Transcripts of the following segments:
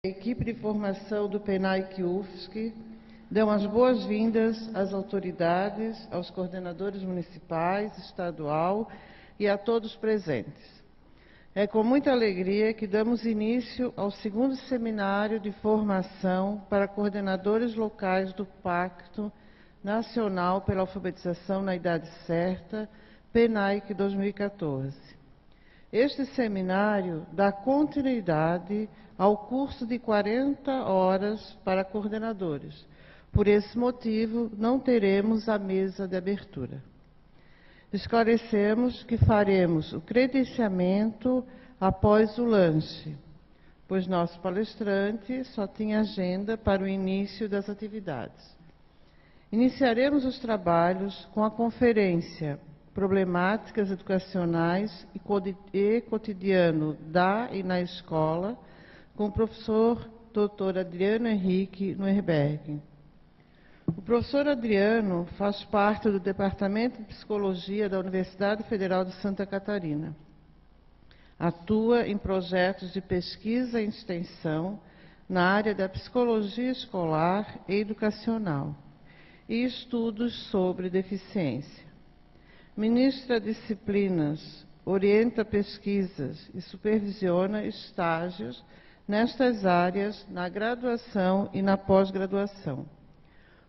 A equipe de formação do PENAIC UFSC dão as boas-vindas às autoridades, aos coordenadores municipais, estadual e a todos presentes. É com muita alegria que damos início ao segundo seminário de formação para coordenadores locais do Pacto Nacional pela Alfabetização na Idade Certa, PENAIC 2014. Este seminário dá continuidade ao curso de 40 horas para coordenadores. Por esse motivo, não teremos a mesa de abertura. Esclarecemos que faremos o credenciamento após o lanche, pois nosso palestrante só tinha agenda para o início das atividades. Iniciaremos os trabalhos com a conferência Problemáticas Educacionais e Cotidiano da e na Escola, com o professor Dr. Adriano Henrique Nuerberg. O professor Adriano faz parte do Departamento de Psicologia da Universidade Federal de Santa Catarina. Atua em projetos de pesquisa e extensão na área da psicologia escolar e educacional e estudos sobre deficiência. Ministra disciplinas, orienta pesquisas e supervisiona estágios nestas áreas na graduação e na pós-graduação.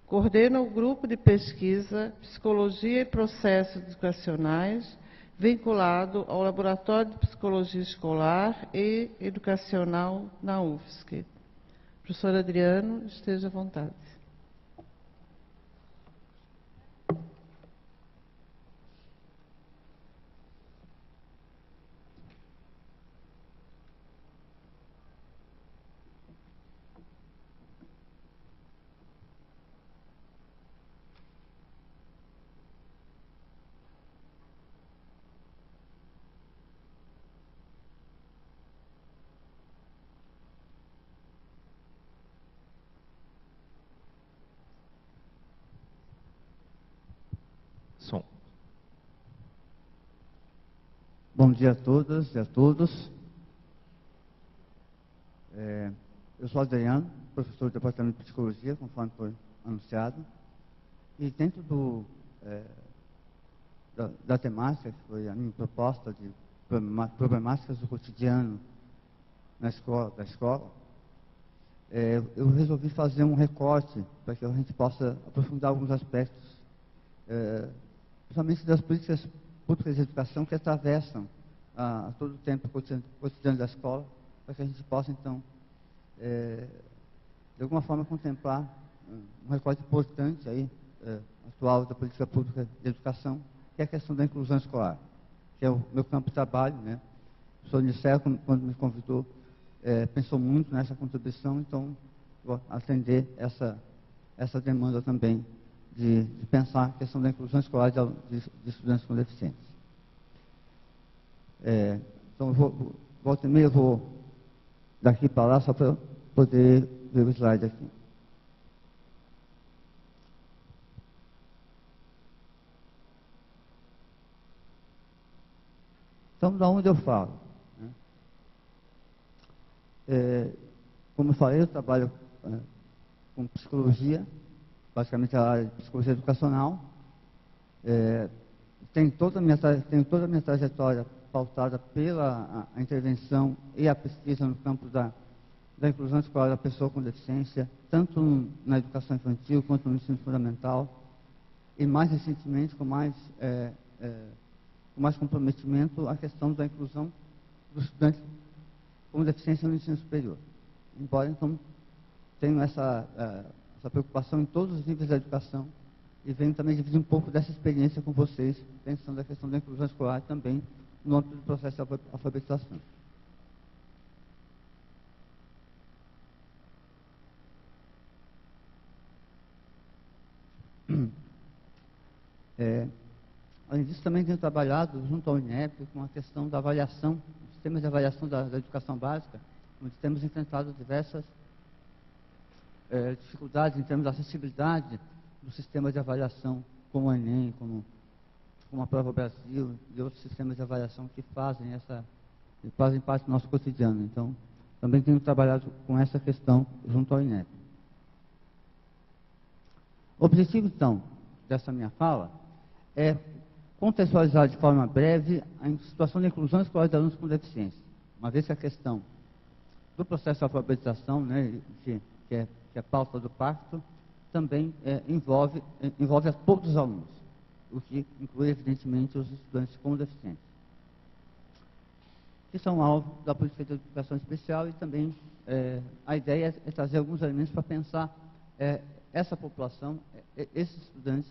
Coordena o grupo de pesquisa Psicologia e Processos Educacionais, vinculado ao Laboratório de Psicologia Escolar e Educacional na UFSC. Professor Adriano, esteja à vontade. Som. Bom dia a todas e a todos. Eu sou Adriano, professor do Departamento de Psicologia, conforme foi anunciado. E dentro da temática, que foi a minha proposta de problemáticas do cotidiano da escola, eu resolvi fazer um recorte para que a gente possa aprofundar alguns aspectos, principalmente das políticas públicas de educação que atravessam a todo o tempo o cotidiano da escola, para que a gente possa, então, de alguma forma, contemplar um recorte importante aí, atual da política pública de educação, que é a questão da inclusão escolar, que é o meu campo de trabalho, né? O professor Nicel, quando me convidou, pensou muito nessa contribuição, então vou atender essa demanda também de pensar a questão da inclusão escolar de estudantes com deficiência. Então, volta e meia, eu vou daqui para lá, só para poder ver o slide aqui. Então, da onde eu falo? Como eu falei, eu trabalho com psicologia, basicamente a área de psicologia educacional. Tenho toda a minha trajetória pautada pela a intervenção e a pesquisa no campo da inclusão escolar da pessoa com deficiência, tanto na educação infantil quanto no ensino fundamental, e mais recentemente, com mais comprometimento, a questão da inclusão dos estudantes com deficiência no ensino superior. Embora, então, tenho essa preocupação em todos os níveis da educação e venho também dividir um pouco dessa experiência com vocês, pensando na questão da inclusão escolar também no âmbito do processo de alfabetização. Além disso, também tenho trabalhado junto ao INEP com a questão da avaliação, sistemas de avaliação da educação básica, onde temos enfrentado diversas dificuldades em termos de acessibilidade do sistema de avaliação, como o Enem, como a Prova Brasil e outros sistemas de avaliação que fazem parte do nosso cotidiano. Então, também tenho trabalhado com essa questão junto ao INEP. O objetivo, então, dessa minha fala é contextualizar de forma breve a situação de inclusão escolar de alunos com deficiência, uma vez que a questão do processo de alfabetização, né, que é pauta do pacto, também envolve a todos os alunos, o que inclui, evidentemente, os estudantes com deficiência, que são alvo da política de educação especial, e também a ideia é trazer alguns elementos para pensar essa população, esses estudantes,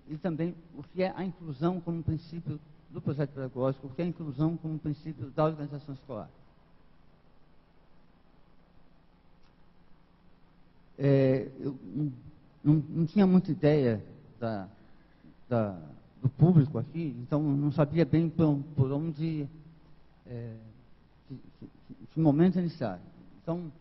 e também o que é a inclusão como princípio do projeto pedagógico, o que é a inclusão como princípio da organização escolar. Eu não tinha muita ideia do público aqui, então não sabia bem por onde, que momento iniciar. Então,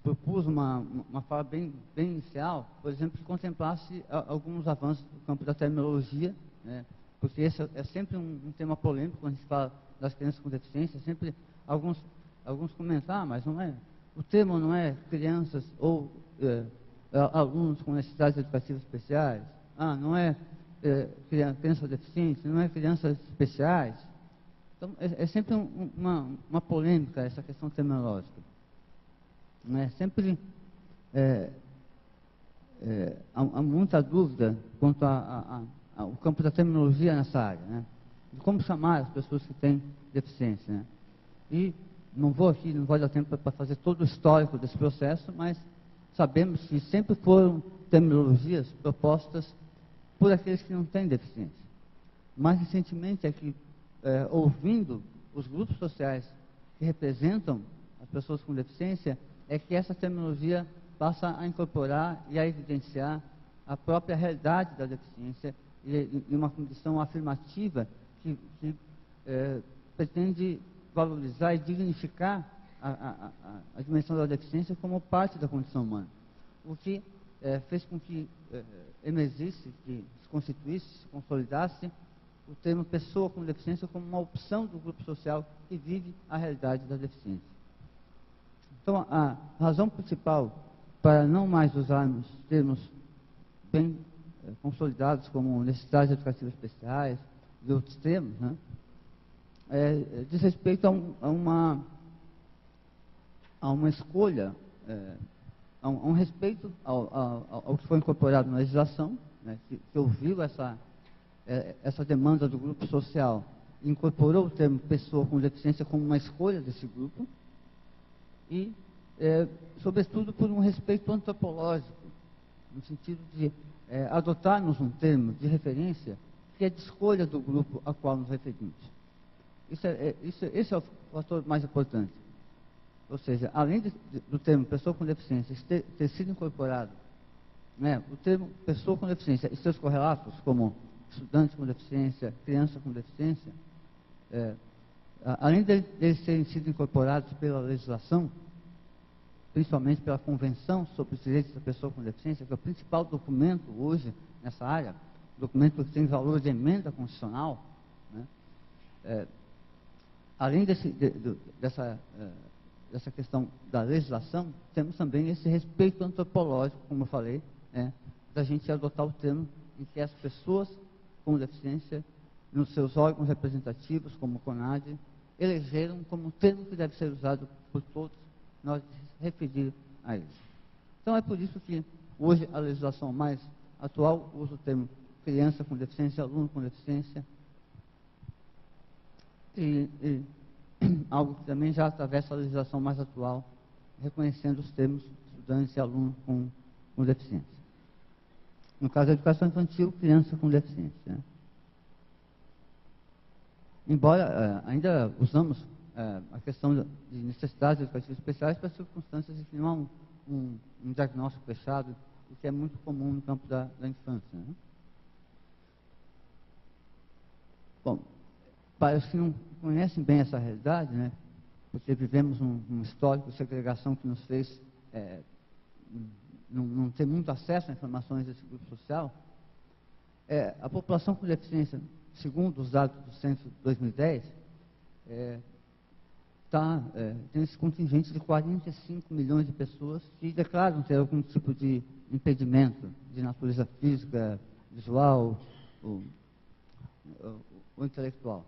propus uma fala bem inicial, por exemplo, que contemplasse alguns avanços no campo da terminologia, né, porque esse é sempre um tema polêmico quando a gente fala das crianças com deficiência. Sempre alguns comentam, mas não é, o termo não é crianças ou alunos com necessidades educativas especiais, não é criança deficiente, não é crianças especiais. Então, é sempre uma polêmica essa questão terminológica. Sempre há muita dúvida quanto ao campo da terminologia nessa área, né? De como chamar as pessoas que têm deficiência, né? E não vou dar tempo para fazer todo o histórico desse processo, mas sabemos que sempre foram terminologias propostas por aqueles que não têm deficiência. Mais recentemente é que, ouvindo os grupos sociais que representam as pessoas com deficiência, é que essa terminologia passa a incorporar e a evidenciar a própria realidade da deficiência e uma condição afirmativa que pretende valorizar e dignificar a dimensão da deficiência como parte da condição humana. O que fez com que emergisse, que se constituísse, se consolidasse o termo pessoa com deficiência como uma opção do grupo social que vive a realidade da deficiência. Então, a razão principal para não mais usarmos termos bem consolidados como necessidades educativas especiais e outros termos, né, diz respeito a uma escolha, a um respeito ao que foi incorporado na legislação, né, que ouviu essa demanda do grupo social, incorporou o termo pessoa com deficiência como uma escolha desse grupo, e, sobretudo, por um respeito antropológico, no sentido de adotarmos um termo de referência que é de escolha do grupo a qual nos referimos. Esse é o fator mais importante. Ou seja, além do termo pessoa com deficiência ter sido incorporado, né, o termo pessoa com deficiência e seus correlatos, como estudante com deficiência, criança com deficiência, além de eles terem sido incorporados pela legislação, principalmente pela Convenção sobre os Direitos da Pessoa com Deficiência, que é o principal documento hoje nessa área, documento que tem valor de emenda constitucional, né? Além dessa questão da legislação, temos também esse respeito antropológico, como eu falei, da gente adotar o termo em que as pessoas com deficiência, nos seus órgãos representativos, como o CONAD, elegeram como um termo que deve ser usado por todos nós referir a eles. Então, é por isso que hoje a legislação mais atual usa o termo criança com deficiência, aluno com deficiência, e algo que também já atravessa a legislação mais atual, reconhecendo os termos estudantes e aluno com deficiência. No caso da educação infantil, criança com deficiência, né? Embora ainda usamos a questão de necessidades educativas especiais para circunstâncias em que não há um diagnóstico fechado, o que é muito comum no campo da infância, né? Bom, para os que não conhecem bem essa realidade, né, porque vivemos um histórico de segregação que nos fez não ter muito acesso a informações desse grupo social, a população com deficiência, segundo os dados do censo de 2010, tem esse contingente de 45 milhões de pessoas que declaram ter algum tipo de impedimento de natureza física, visual ou intelectual.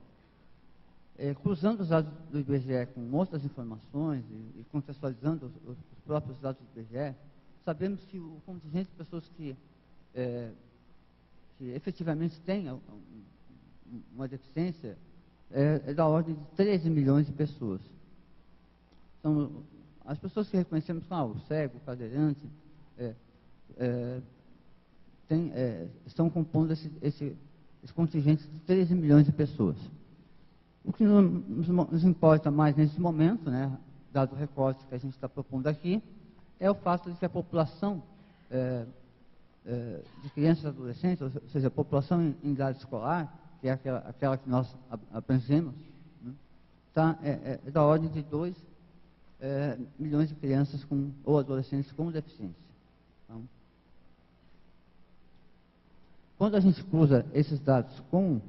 Cruzando os dados do IBGE com outras informações e contextualizando os próprios dados do IBGE, sabemos que o contingente de pessoas que efetivamente têm uma deficiência é da ordem de 13 milhões de pessoas. Então, as pessoas que reconhecemos como o cego, o cadeirante, estão compondo esse contingente de 13 milhões de pessoas. O que nos importa mais nesse momento, né, dado o recorte que a gente está propondo aqui, é o fato de que a população de crianças e adolescentes, ou seja, a população em idade escolar, que é aquela que nós abrangemos, né, é da ordem de 2 milhões de crianças ou adolescentes com deficiência. Então, quando a gente cruza esses dados com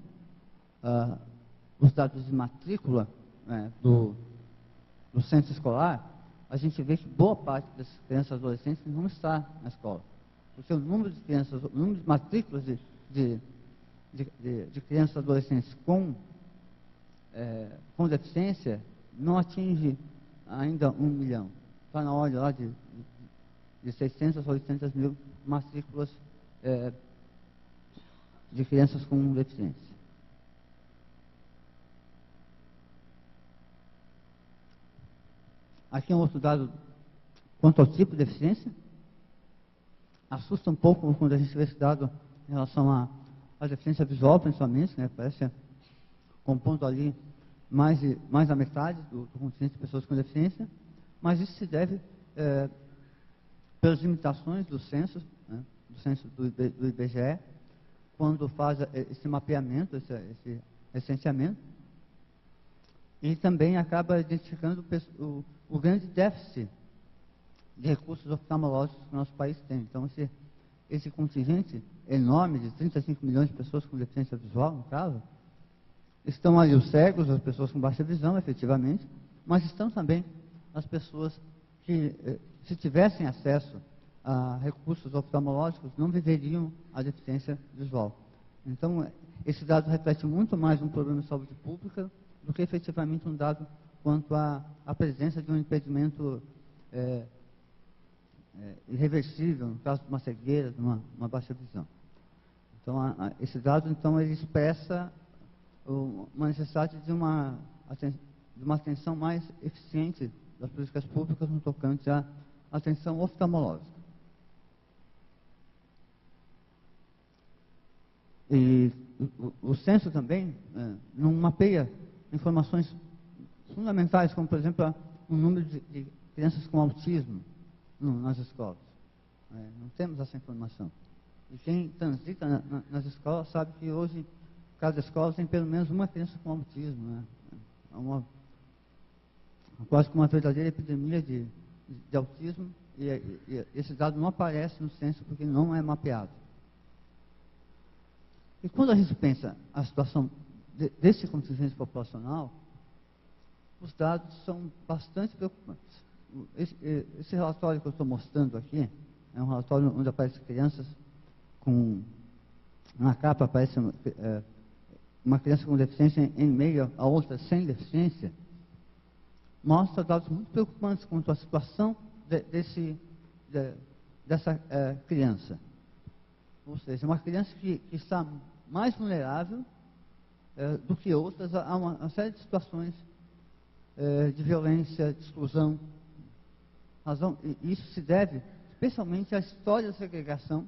os dados de matrícula do censo escolar, a gente vê que boa parte dessas crianças e adolescentes não está na escola. Porque o número de crianças, o número de matrículas de crianças e adolescentes com deficiência não atinge ainda 1 milhão. Está na ordem lá de 600 a 800 mil matrículas de crianças com deficiência. Aqui é um outro dado quanto ao tipo de deficiência. Assusta um pouco quando a gente vê esse dado em relação à deficiência visual, principalmente, né? Parece compondo ali mais da metade do contingente de pessoas com deficiência, mas isso se deve pelas limitações do censo, né? Do censo do IBGE, quando faz esse mapeamento, esse recenseamento, e também acaba identificando o grande déficit de recursos oftalmológicos que o nosso país tem. Então, esse contingente enorme de 35 milhões de pessoas com deficiência visual, no caso, estão ali os cegos, as pessoas com baixa visão, efetivamente, mas estão também as pessoas que, se tivessem acesso a recursos oftalmológicos, não viveriam a deficiência visual. Então, esse dado reflete muito mais um problema de saúde pública do que efetivamente um dado quanto à presença de um impedimento irreversível, no caso de uma cegueira, de uma baixa visão. Então, esse dado, então, ele expressa uma necessidade de uma atenção mais eficiente das políticas públicas no tocante à atenção oftalmológica. E o censo também não mapeia informações fundamentais, como, por exemplo, o número de crianças com autismo nas escolas. Não temos essa informação. E quem transita nas escolas sabe que hoje, cada escola tem pelo menos uma criança com autismo. Né? Quase que uma verdadeira epidemia de autismo, e esse dado não aparece no censo porque não é mapeado. E quando a gente pensa a situação desse contingente populacional, os dados são bastante preocupantes. Esse relatório que eu estou mostrando aqui, é um relatório onde aparecem crianças na capa aparece uma criança com deficiência em meio a outra sem deficiência, mostra dados muito preocupantes quanto à situação dessa criança. Ou seja, uma criança que está mais vulnerável do que outras a uma série de situações de violência, de exclusão. E isso se deve especialmente à história de segregação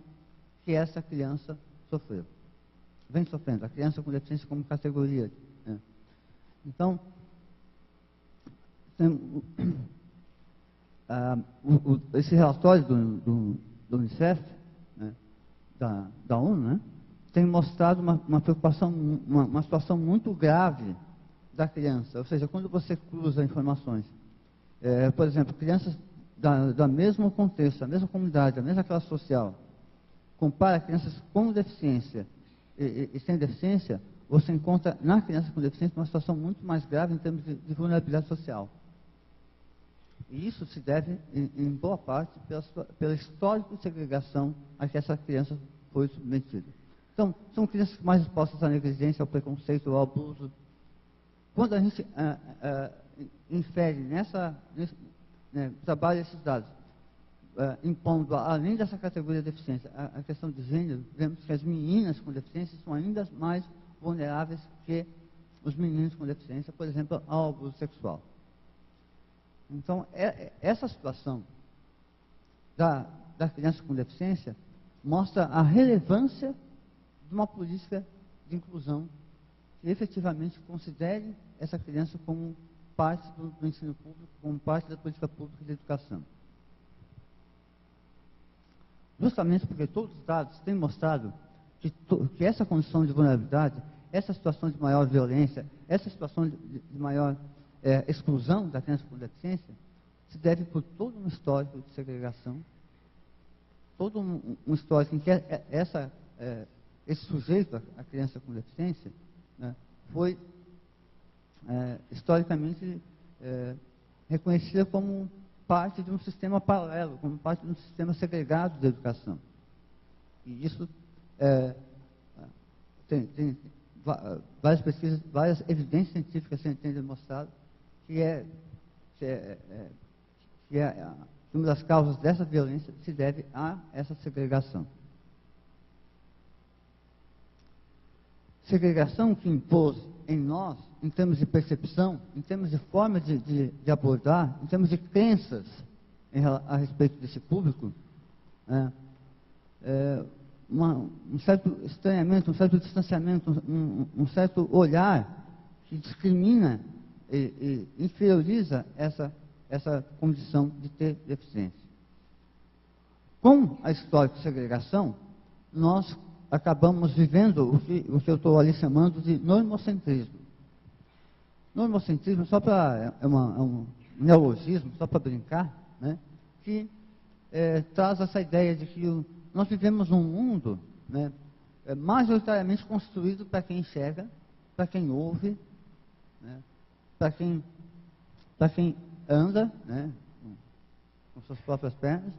que essa criança sofreu. Vem sofrendo, a criança com deficiência como categoria. Então, esse relatório do Unicef, né, da ONU, né, tem mostrado uma preocupação, uma situação muito grave da criança. Ou seja, quando você cruza informações, por exemplo, crianças da mesmo contexto, da mesma comunidade, da mesma classe social, compara crianças com deficiência e sem deficiência, você encontra na criança com deficiência uma situação muito mais grave em termos de vulnerabilidade social. E isso se deve, em boa parte, pelo histórico de segregação a que essa criança foi submetida. Então, são crianças mais expostas à negligência, ao preconceito, ao abuso. Quando a gente infere trabalha esses dados, impondo, além dessa categoria de deficiência, a questão de gênero, vemos que as meninas com deficiência são ainda mais vulneráveis que os meninos com deficiência, por exemplo, ao abuso sexual. Então, essa situação da criança com deficiência mostra a relevância de uma política de inclusão que efetivamente considere essa criança como parte do ensino público, como parte da política pública de educação. Justamente porque todos os dados têm mostrado que essa condição de vulnerabilidade, essa situação de maior violência, essa situação de maior exclusão da criança com deficiência, se deve por todo um histórico de segregação, todo um histórico em que esse sujeito, a criança com deficiência, né, foi historicamente reconhecida como parte de um sistema paralelo, como parte de um sistema segregado de educação. E isso tem várias pesquisas, várias evidências científicas têm demonstrado que uma das causas dessa violência se deve a essa segregação. Segregação que impôs em nós, em termos de percepção, em termos de forma de abordar, em termos de crenças a respeito desse público, um certo estranhamento, um certo distanciamento, um certo olhar que discrimina e inferioriza essa condição de ter deficiência. Com a história de segregação, nós acabamos vivendo o que eu estou ali chamando de normocentrismo. Normocentrismo, só para um neologismo, só para brincar, né, que traz essa ideia de que nós vivemos num mundo, né, majoritariamente construído para quem enxerga, para quem ouve, né, para quem anda, né, com suas próprias pernas,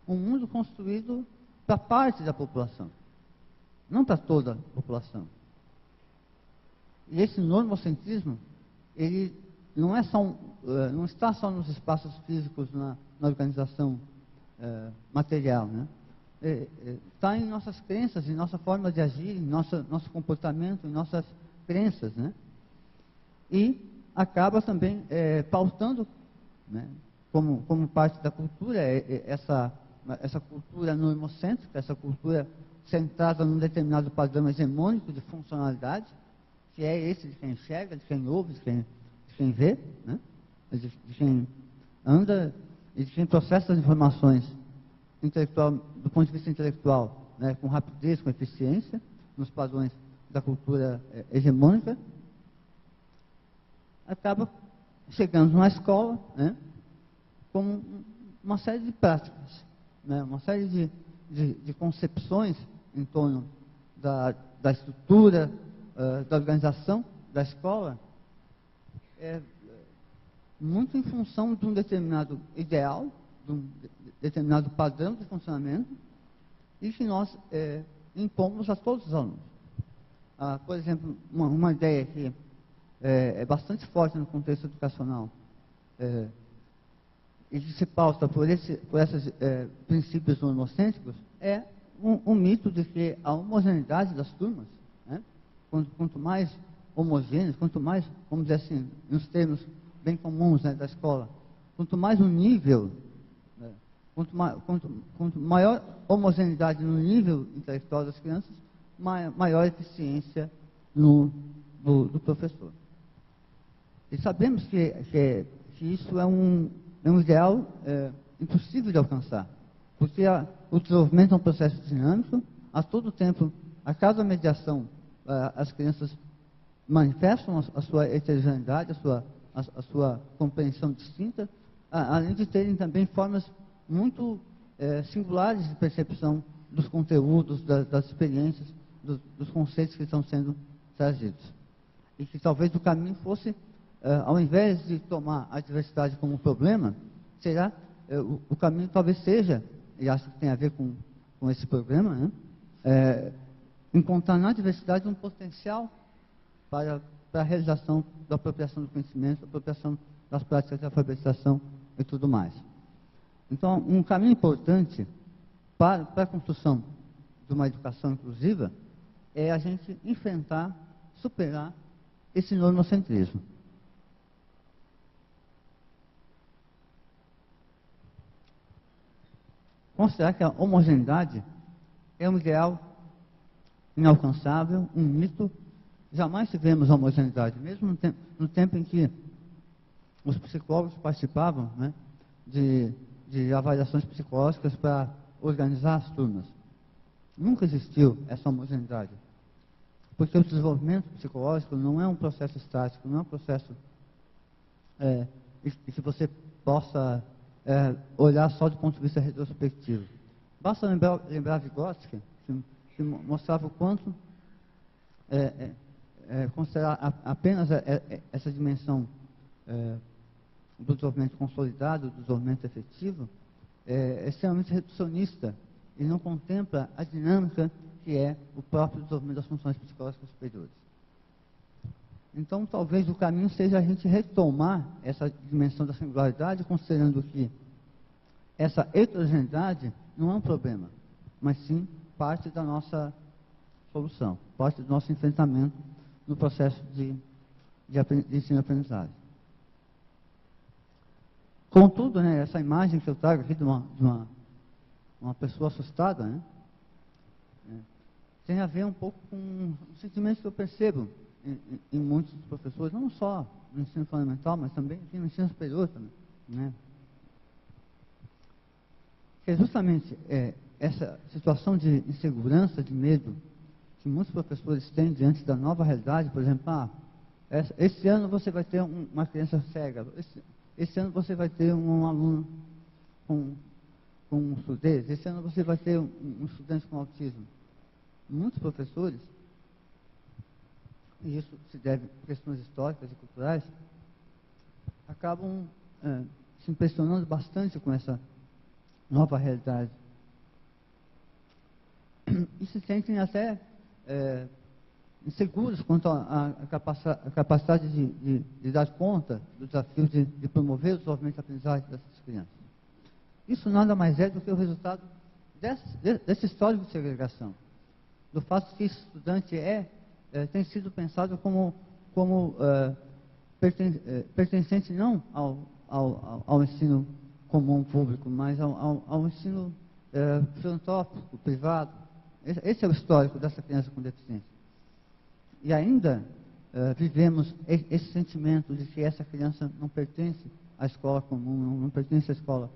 um mundo construído para parte da população, não para toda a população. E esse normocentrismo, ele não está só nos espaços físicos, na organização material, né? Está em nossas crenças, em nossa forma de agir, em nosso comportamento, em nossas crenças, né? E acaba também pautando, né, como parte da cultura, essa cultura normocêntrica, essa cultura centrada num determinado padrão hegemônico de funcionalidade, que é esse de quem enxerga, de quem ouve, de quem vê, né? de quem anda e de quem processa as informações do ponto de vista intelectual, né, com rapidez, com eficiência, nos padrões da cultura hegemônica, acaba chegando na escola, né, com uma série de práticas, né, uma série de concepções em torno da estrutura, da organização da escola, muito em função de um determinado ideal, de um determinado padrão de funcionamento, e que nós impomos a todos os alunos. Por exemplo, uma ideia que é bastante forte no contexto educacional, e que se pauta por esses princípios normocêntricos, é um mito de que a homogeneidade das turmas, né, quanto mais homogêneos, quanto mais, vamos dizer assim, nos termos bem comuns, né, da escola, quanto mais o nível, né, quanto maior homogeneidade no nível intelectual das crianças, maior eficiência do professor. E sabemos que isso é um ideal impossível de alcançar, porque o desenvolvimento é um processo dinâmico, a todo tempo, a cada mediação, as crianças manifestam a sua heterogeneidade, a sua compreensão distinta, além de terem também formas muito singulares de percepção dos conteúdos, das experiências, dos conceitos que estão sendo trazidos. E que talvez o caminho fosse, ao invés de tomar a diversidade como um problema, será, o caminho talvez seja, e acho que tem a ver com esse programa, né, encontrar na diversidade um potencial para a realização da apropriação do conhecimento, apropriação das práticas de alfabetização e tudo mais. Então, um caminho importante para a construção de uma educação inclusiva é a gente enfrentar, superar esse normocentrismo. Considerar que a homogeneidade é um ideal inalcançável, um mito. Jamais tivemos homogeneidade, mesmo no tempo em que os psicólogos participavam, né, de avaliações psicológicas para organizar as turmas. Nunca existiu essa homogeneidade, porque o desenvolvimento psicológico não é um processo estático, não é um processo que você possa olhar só do ponto de vista retrospectivo. Basta lembrar Vygotsky, que mostrava o quanto considerar apenas essa dimensão do desenvolvimento consolidado, do desenvolvimento efetivo, é extremamente reducionista e não contempla a dinâmica que é o próprio desenvolvimento das funções psicológicas superiores. Então, talvez o caminho seja a gente retomar essa dimensão da singularidade, considerando que essa heterogeneidade não é um problema, mas sim parte da nossa solução, parte do nosso enfrentamento no processo de ensino e aprendizagem. Contudo, né, essa imagem que eu trago aqui de uma pessoa assustada, né, tem a ver um pouco com um sentimento que eu percebo em muitos professores, não só no ensino fundamental, mas também no ensino superior também, né? Que é justamente essa situação de insegurança, de medo, que muitos professores têm diante da nova realidade. Por exemplo, esse ano você vai ter uma criança cega, esse ano você vai ter um aluno com surdez, esse ano você vai ter um estudante com autismo. Muitos professores, e isso se deve a questões históricas e culturais, acabam se impressionando bastante com essa nova realidade. E se sentem até inseguros quanto à capacidade de dar conta do desafio de promover o desenvolvimento e aprendizagem dessas crianças. Isso nada mais é do que o resultado desse histórico de segregação, do fato que esse estudante tem sido pensado como pertencente não ao ensino comum público, mas ao ensino filantrópico, privado. Esse é o histórico dessa criança com deficiência. E ainda vivemos esse sentimento de que essa criança não pertence à escola comum, não pertence à escola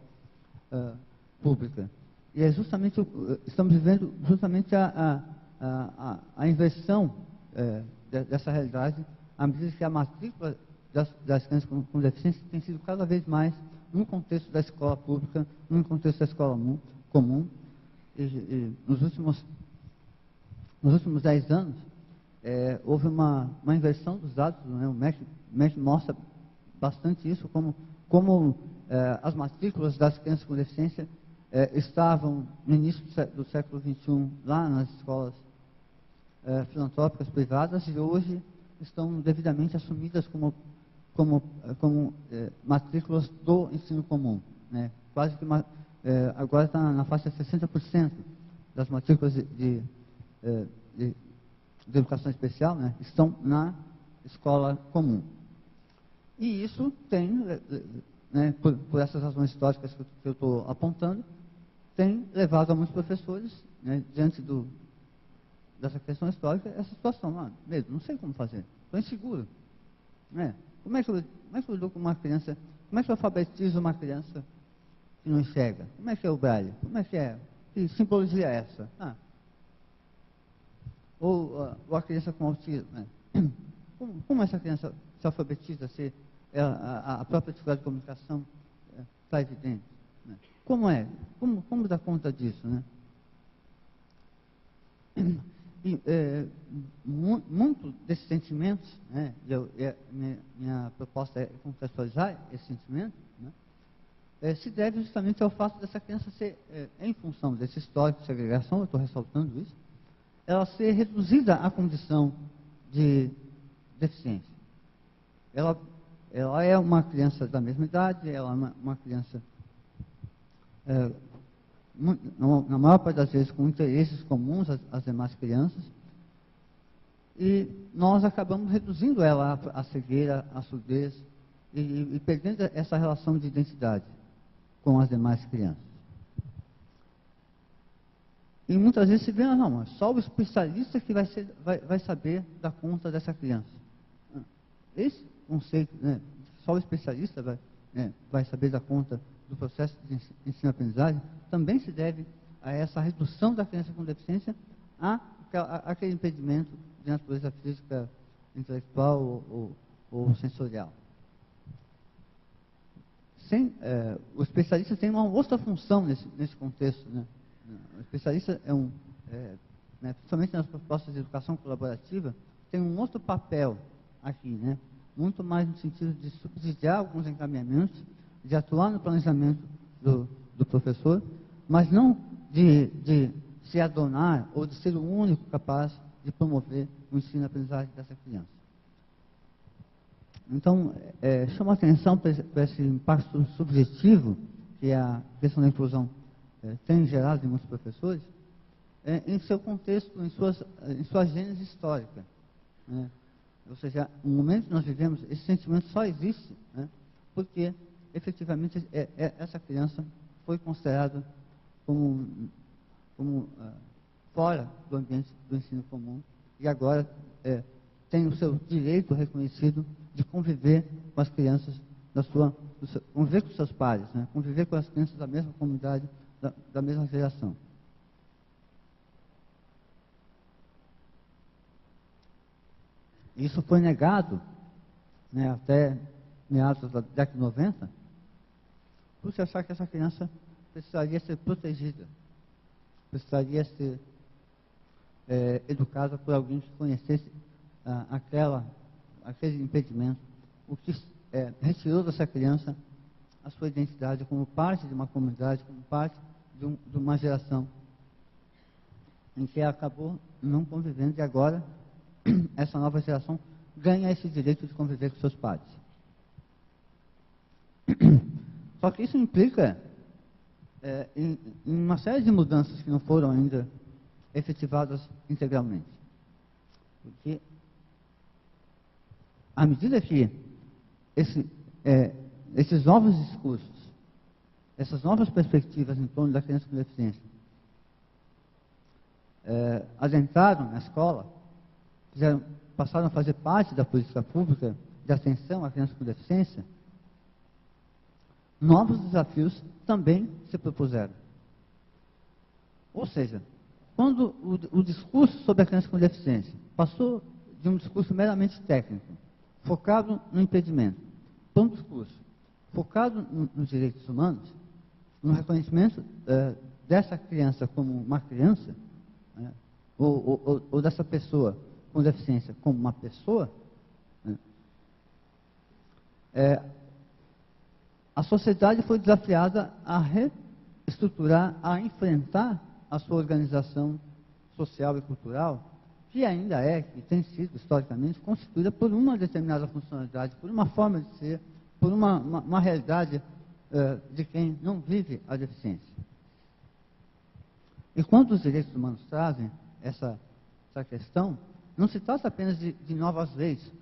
pública. E justamente estamos vivendo justamente a inversão dessa realidade, à medida que a matrícula das crianças com deficiência tem sido cada vez mais no contexto da escola pública, no contexto da escola comum. E nos últimos 10 anos, houve uma inversão dos dados, né? O MEC mostra bastante isso, como as matrículas das crianças com deficiência estavam no início do século XXI lá nas escolas filantrópicas privadas, e hoje estão devidamente assumidas como matrículas do ensino comum, né? Quase que agora está na faixa de 60% das matrículas de educação especial, né, estão na escola comum. E isso tem, né, por essas razões históricas que eu estou apontando, tem levado a muitos professores, né, diante dessa questão histórica, essa situação. Medo, não sei como fazer, estou inseguro. Né? Como é que eu lido com uma criança, como é que eu alfabetizo uma criança que não enxerga? Como é que é o braille? Como é que é? Que simbologia é essa? Ou a criança com autismo, né? Como essa criança se alfabetiza se a própria dificuldade de comunicação está evidente? Né? Como dar conta disso? Né? muito desses sentimentos, né, minha proposta é contextualizar esse sentimento, né, se deve justamente ao fato dessa criança ser, em função desse histórico de segregação, eu estou ressaltando isso, ela ser reduzida à condição de deficiência. Ela é uma criança da mesma idade, ela é uma criança, na maior parte das vezes, com interesses comuns às demais crianças, e nós acabamos reduzindo ela à cegueira, à surdez, e perdendo essa relação de identidade com as demais crianças. E muitas vezes se vê, não, mas só o especialista que vai saber dar conta dessa criança. Esse conceito, né, só o especialista vai saber dar conta do processo de ensino-aprendizagem, também se deve a essa redução da criança com deficiência àquele impedimento de natureza física, intelectual ou sensorial. O especialista tem uma outra função nesse contexto, né? O especialista principalmente nas propostas de educação colaborativa, tem um outro papel aqui, né? Muito mais no sentido de subsidiar alguns encaminhamentos, de atuar no planejamento do professor, mas não de se adonar ou de ser o único capaz de promover o ensino e aprendizagem dessa criança. Então, chama atenção para esse impacto subjetivo que a questão da inclusão tem gerado em muitos professores, em seu contexto, em sua gênese histórica, né? Ou seja, no momento que nós vivemos, esse sentimento só existe, né, porque, efetivamente, essa criança foi considerada como fora do ambiente do ensino comum e agora tem o seu direito reconhecido de conviver com as crianças conviver com seus pares, né, conviver com as crianças da mesma comunidade, da mesma geração. Isso foi negado, né, até meados da década de 90, por se achar que essa criança precisaria ser protegida, precisaria ser educada por alguém que conhecesse aquele impedimento, o que retirou dessa criança a sua identidade como parte de uma comunidade, como parte de uma geração em que ela acabou não convivendo e agora essa nova geração ganha esse direito de conviver com seus pais. Só que isso implica em uma série de mudanças que não foram ainda efetivadas integralmente. Porque, à medida que esses novos discursos, essas novas perspectivas em torno da criança com deficiência adentraram na escola, passaram a fazer parte da política pública de atenção à criança com deficiência, novos desafios também se propuseram. Ou seja, quando o discurso sobre a criança com deficiência passou de um discurso meramente técnico, focado no impedimento, para um discurso focado nos direitos humanos, no reconhecimento dessa criança como uma criança, né, ou dessa pessoa com deficiência como uma pessoa, né, a sociedade foi desafiada a reestruturar, a enfrentar a sua organização social e cultural, que ainda e tem sido historicamente constituída por uma determinada funcionalidade, por uma forma de ser, por uma realidade de quem não vive a deficiência. E quando os direitos humanos trazem essa questão, não se trata apenas de novas leis,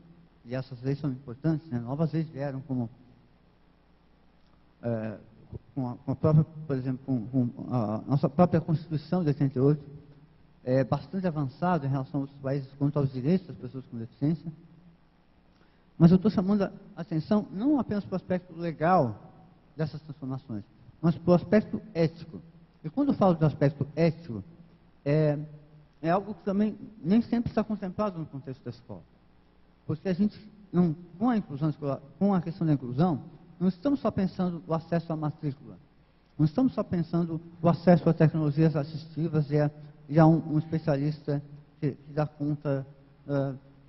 e essas leis são importantes, né? Novas leis vieram com a própria, por exemplo, com a nossa própria Constituição de 88, bastante avançada em relação aos países quanto aos direitos das pessoas com deficiência. Mas eu estou chamando a atenção não apenas para o aspecto legal dessas transformações, mas para o aspecto ético. E quando eu falo do aspecto ético, é algo que também nem sempre está contemplado no contexto da escola. Porque a gente, com a inclusão escolar, com a questão da inclusão, não estamos só pensando o acesso à matrícula, não estamos só pensando o acesso a tecnologias assistivas e a um especialista que dá conta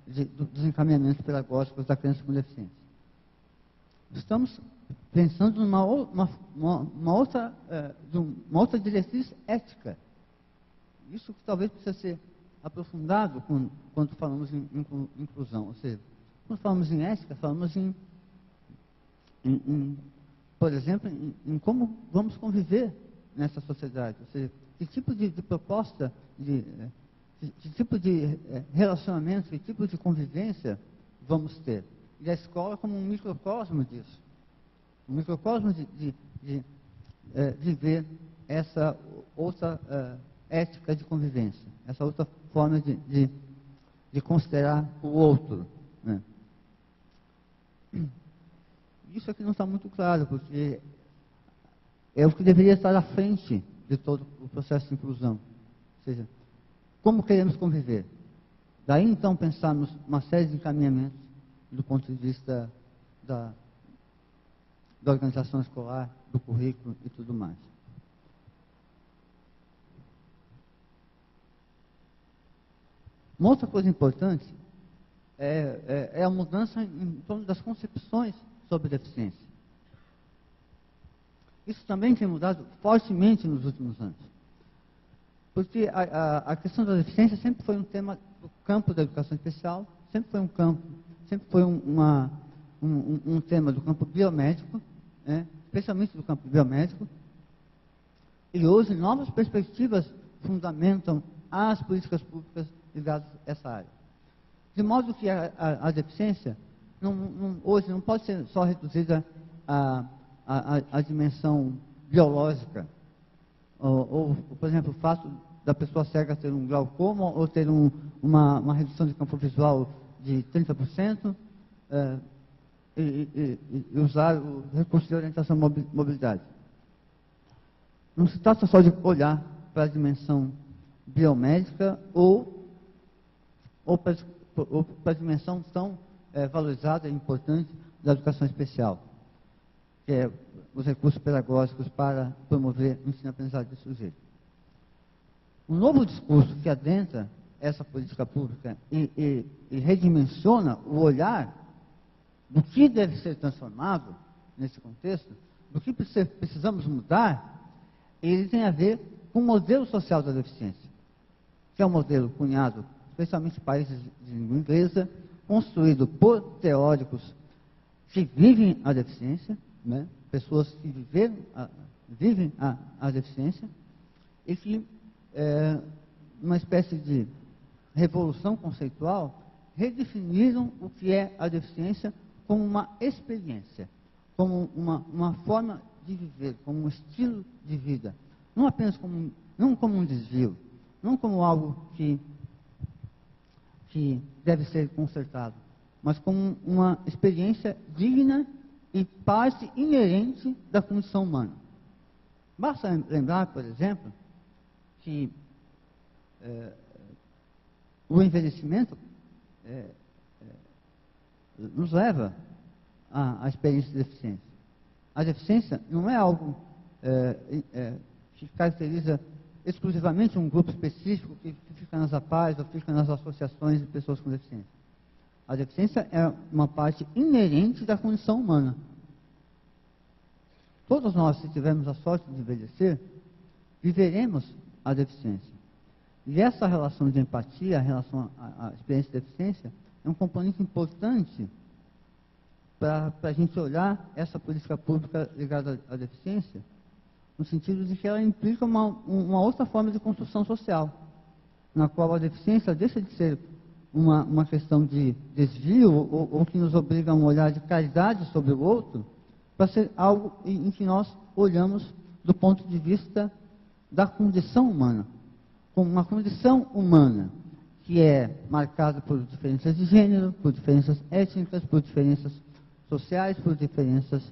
dos encaminhamentos pedagógicos da criança com deficiência. Estamos pensando numa outra diretriz ética. Isso que talvez precisa ser aprofundado quando falamos em inclusão. Ou seja, quando falamos em ética, falamos por exemplo, em como vamos conviver nessa sociedade. Ou seja, que tipo de proposta, que tipo de relacionamento, que tipo de convivência vamos ter. E a escola como um microcosmo disso. Um microcosmo de viver essa outra ética de convivência, essa outra forma de considerar o outro. Né? Isso aqui não está muito claro, porque é o que deveria estar à frente de todo o processo de inclusão. Ou seja, como queremos conviver? Daí, então, pensarmos uma série de encaminhamentos do ponto de vista da organização escolar, do currículo e tudo mais. Uma outra coisa importante é a mudança em torno das concepções sobre deficiência. Isso também tem mudado fortemente nos últimos anos. Porque a questão da deficiência sempre foi um tema do campo da educação especial, sempre foi um tema do campo biomédico, né, especialmente do campo biomédico, e hoje novas perspectivas fundamentam as políticas públicas ligadas a essa área. De modo que a deficiência hoje não pode ser só reduzida à dimensão biológica, ou, por exemplo, o fato da pessoa cega ter um glaucoma ou ter uma redução de campo visual de 30%, e usar o recurso de orientação mobilidade. Não se trata só de olhar para a dimensão biomédica ou para a dimensão tão valorizada e importante da educação especial, que é os recursos pedagógicos para promover o ensino-aprendizagem do sujeito. Um novo discurso que adentra essa política pública e redimensiona o olhar do que deve ser transformado nesse contexto, do que precisamos mudar, ele tem a ver com o modelo social da deficiência, que é um modelo cunhado, especialmente em países de língua inglesa, construído por teóricos que vivem a deficiência, né? Pessoas que vivem a deficiência, e que, numa espécie de revolução conceitual, redefiniram o que é a deficiência como uma experiência, como uma forma de viver, como um estilo de vida, não apenas não como um desvio, não como algo que deve ser consertado, mas como uma experiência digna e parte inerente da condição humana. Basta lembrar, por exemplo, que o envelhecimento nos leva à experiência de deficiência. A deficiência não é algo que caracteriza exclusivamente um grupo específico que fica nas APAES ou fica nas associações de pessoas com deficiência. A deficiência é uma parte inerente da condição humana. Todos nós, se tivermos a sorte de envelhecer, viveremos a deficiência. E essa relação de empatia, a relação à experiência de deficiência, é um componente importante para a gente olhar essa política pública ligada à deficiência, no sentido de que ela implica uma outra forma de construção social, na qual a deficiência deixa de ser uma questão de desvio ou que nos obriga a um olhar de caridade sobre o outro, para ser algo em que nós olhamos do ponto de vista da condição humana, como uma condição humana que é marcada por diferenças de gênero, por diferenças étnicas, por diferenças sociais, por diferenças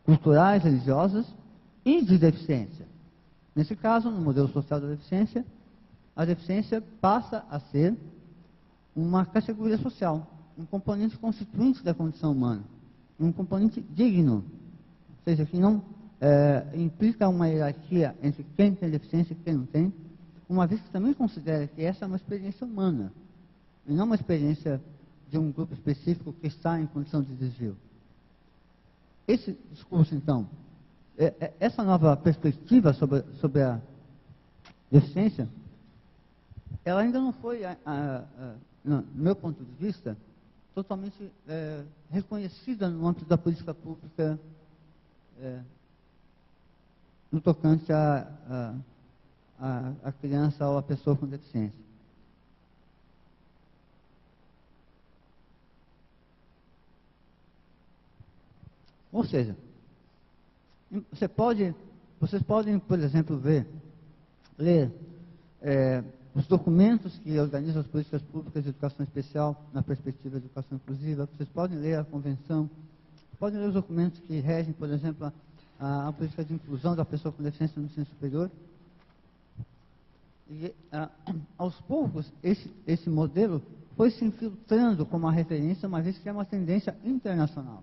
culturais, religiosas e de deficiência. Nesse caso, no modelo social da deficiência, a deficiência passa a ser uma categoria social, um componente constituinte da condição humana, um componente digno, ou seja, que não implica uma hierarquia entre quem tem deficiência e quem não tem, uma vez que também considera que essa é uma experiência humana, e não uma experiência de um grupo específico que está em condição de desvio. Esse discurso, então, essa nova perspectiva sobre a deficiência, ela ainda não foi, no meu ponto de vista, totalmente reconhecida no âmbito da política pública no tocante à criança ou à pessoa com deficiência. Ou seja, vocês podem, por exemplo, ler os documentos que organizam as políticas públicas de educação especial na perspectiva de educação inclusiva. Vocês podem ler a convenção, podem ler os documentos que regem, por exemplo, a política de inclusão da pessoa com deficiência no ensino superior. E, aos poucos, esse modelo foi se infiltrando como uma referência, uma vez que é uma tendência internacional.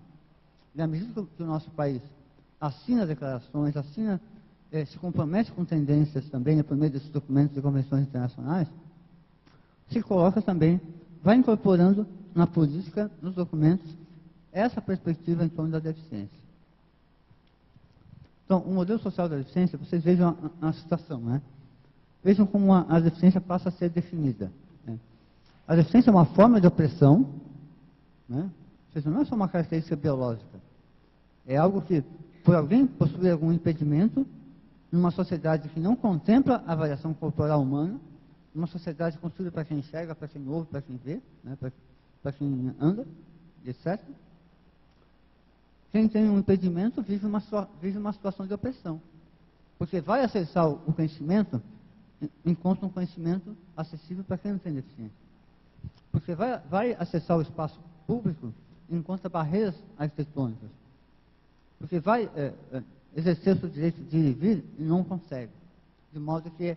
E à medida que o nosso país assina declarações, se compromete com tendências também, por meio desses documentos e convenções internacionais, se coloca também, vai incorporando na política, nos documentos, essa perspectiva em torno da deficiência. Então, o modelo social da deficiência, vocês vejam a situação, né? Vejam como a deficiência passa a ser definida. Né? A deficiência é uma forma de opressão, né? Ou seja, não é só uma característica biológica. É algo que, por alguém possuir algum impedimento, numa sociedade que não contempla a variação corporal humana, uma sociedade construída para quem enxerga, para quem ouve, para quem vê, né? para quem anda, etc. Quem tem um impedimento vive uma situação de opressão. Porque vai acessar o conhecimento, encontra um conhecimento acessível para quem não tem deficiência. Porque vai acessar o espaço público, encontra barreiras arquitetônicas. Porque vai exercer o seu direito de ir e vir e não consegue. De modo que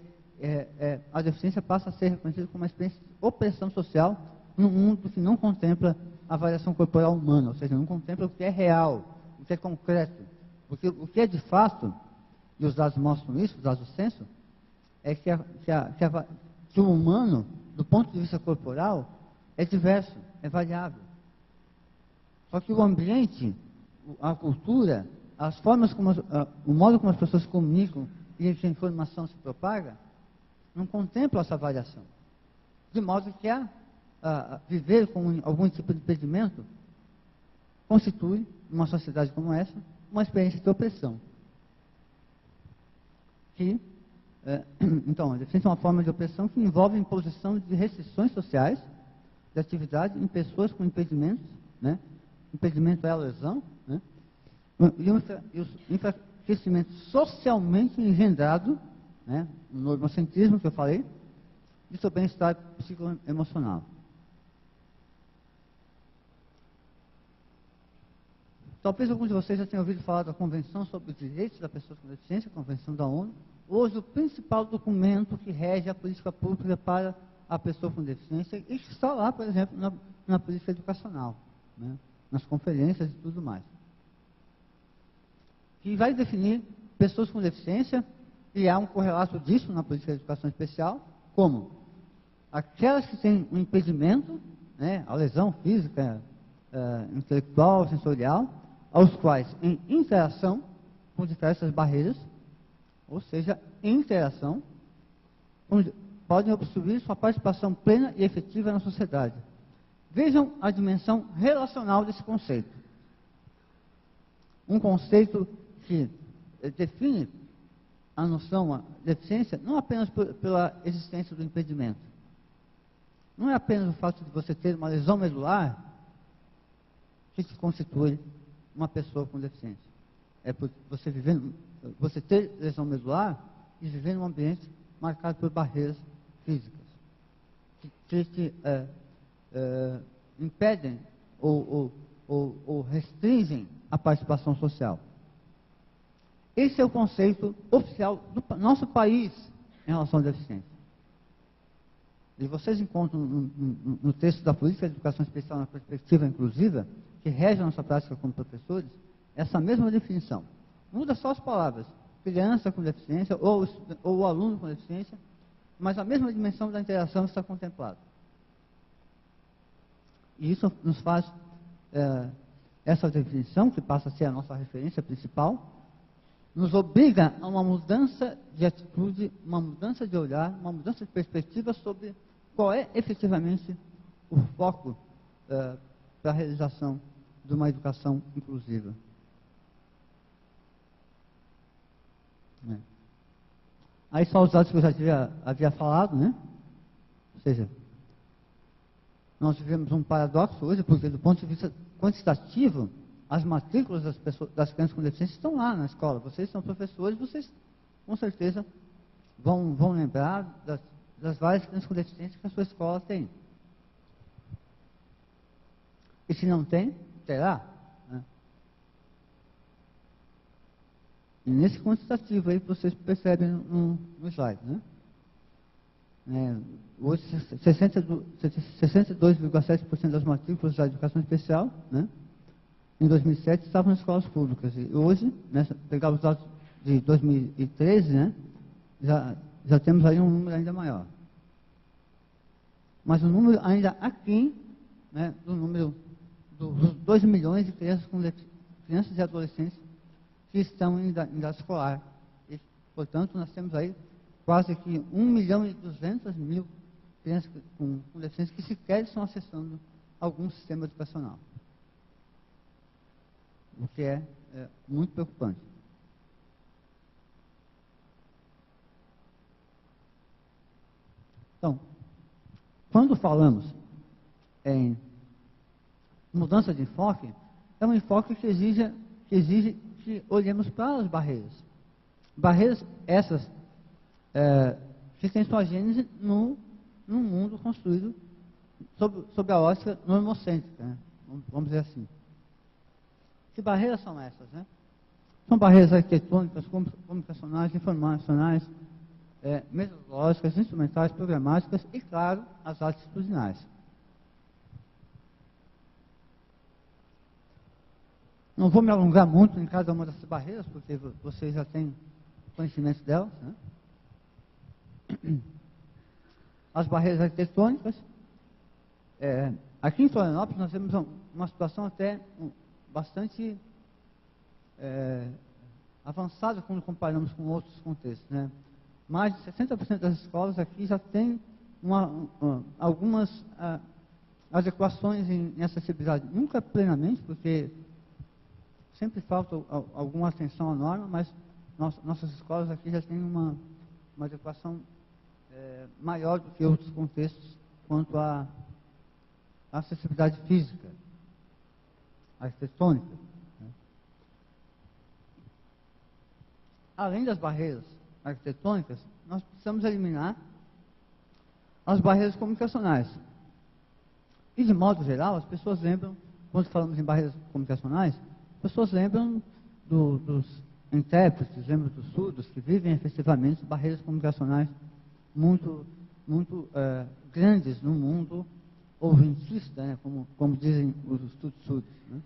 a deficiência passa a ser reconhecida como uma experiência de opressão social num mundo que não contempla a variação corporal humana, ou seja, não contempla o que é real, o que é concreto. Porque o que é de fato, e os dados mostram isso, os dados do censo, é que o humano, do ponto de vista corporal, é diverso, é variável. Só que o ambiente, a cultura, as formas o modo como as pessoas se comunicam e que a informação se propaga, não contempla essa variação. De modo que viver com algum tipo de impedimento constitui, numa sociedade como essa, uma experiência de opressão. Então, a deficiência é uma forma de opressão que envolve a imposição de restrições sociais de atividade em pessoas com impedimentos, né? Impedimento é a lesão, né? E o enfraquecimento socialmente engendrado, né? O normocentrismo que eu falei, de seu bem-estar psicoemocional. Talvez alguns de vocês já tenham ouvido falar da Convenção sobre os Direitos da Pessoa com Deficiência, a Convenção da ONU. Hoje, o principal documento que rege a política pública para a pessoa com deficiência e que está lá, por exemplo, na política educacional, né? Nas conferências e tudo mais. Que vai definir pessoas com deficiência, e há um correlato disso na política de educação especial, como aquelas que têm um impedimento, né, a lesão física, intelectual, sensorial, aos quais, em interação com diversas barreiras, ou seja, em interação, podem obstruir sua participação plena e efetiva na sociedade. Vejam a dimensão relacional desse conceito. Um conceito que define a noção, a deficiência, não apenas pela existência do impedimento. Não é apenas o fato de você ter uma lesão medular que te constitui uma pessoa com deficiência. É por você ter lesão medular e viver num ambiente marcado por barreiras físicas que impedem ou restringem a participação social. Esse é o conceito oficial do nosso país em relação à deficiência. E vocês encontram no texto da Política de Educação Especial na Perspectiva Inclusiva, que rege a nossa prática como professores, essa mesma definição. Muda só as palavras, criança com deficiência ou o aluno com deficiência, mas a mesma dimensão da interação está contemplada. E isso nos faz, essa definição, que passa a ser a nossa referência principal, nos obriga a uma mudança de atitude, uma mudança de olhar, uma mudança de perspectiva sobre qual é efetivamente o foco para a realização de uma educação inclusiva. Aí só os dados que eu já havia falado, né? Ou seja, nós vivemos um paradoxo hoje, porque do ponto de vista quantitativo, as matrículas das crianças com deficiência estão lá na escola. Vocês são professores, vocês com certeza vão lembrar das várias crianças com deficiência que a sua escola tem. E se não tem, terá. Né? E nesse quantitativo aí vocês percebem no slide, né? Hoje 62,7% das matrículas da educação especial, né, em 2007 estavam nas escolas públicas. E hoje, pegar os dados de 2013, né, já temos aí um número ainda maior. Mas um número ainda aquém, né, do número dos 2 milhões de crianças e adolescentes que estão em idade escolar. E, portanto, nós temos aí quase que 1.200.000 crianças com deficiência que sequer estão acessando algum sistema educacional. O que é muito preocupante. Então, quando falamos em mudança de enfoque, é um enfoque que exige que olhemos para as barreiras. Barreiras essas que têm sua gênese num mundo construído sob a ótica normocêntrica, né? Vamos dizer assim. Que barreiras são essas, né? São barreiras arquitetônicas, comunicacionais, informacionais, metodológicas, instrumentais, programáticas e, claro, as atitudinais. Não vou me alongar muito em cada uma dessas barreiras, porque vocês já têm conhecimento delas, né? As barreiras arquitetônicas. Aqui em Florianópolis nós temos uma situação até bastante avançada quando comparamos com outros contextos, né? Mais de 60% das escolas aqui já têm algumas adequações em acessibilidade. Nunca plenamente, porque sempre falta alguma atenção à norma, mas nossas escolas aqui já têm uma adequação maior do que outros contextos quanto à acessibilidade física, arquitetônica. Né? Além das barreiras arquitetônicas, nós precisamos eliminar as barreiras comunicacionais. E, de modo geral, as pessoas lembram, quando falamos em barreiras comunicacionais, as pessoas lembram dos intérpretes, lembram dos surdos que vivem efetivamente barreiras comunicacionais muito grandes no mundo ouvintista, né, como dizem os estudos surdos. Né? Ou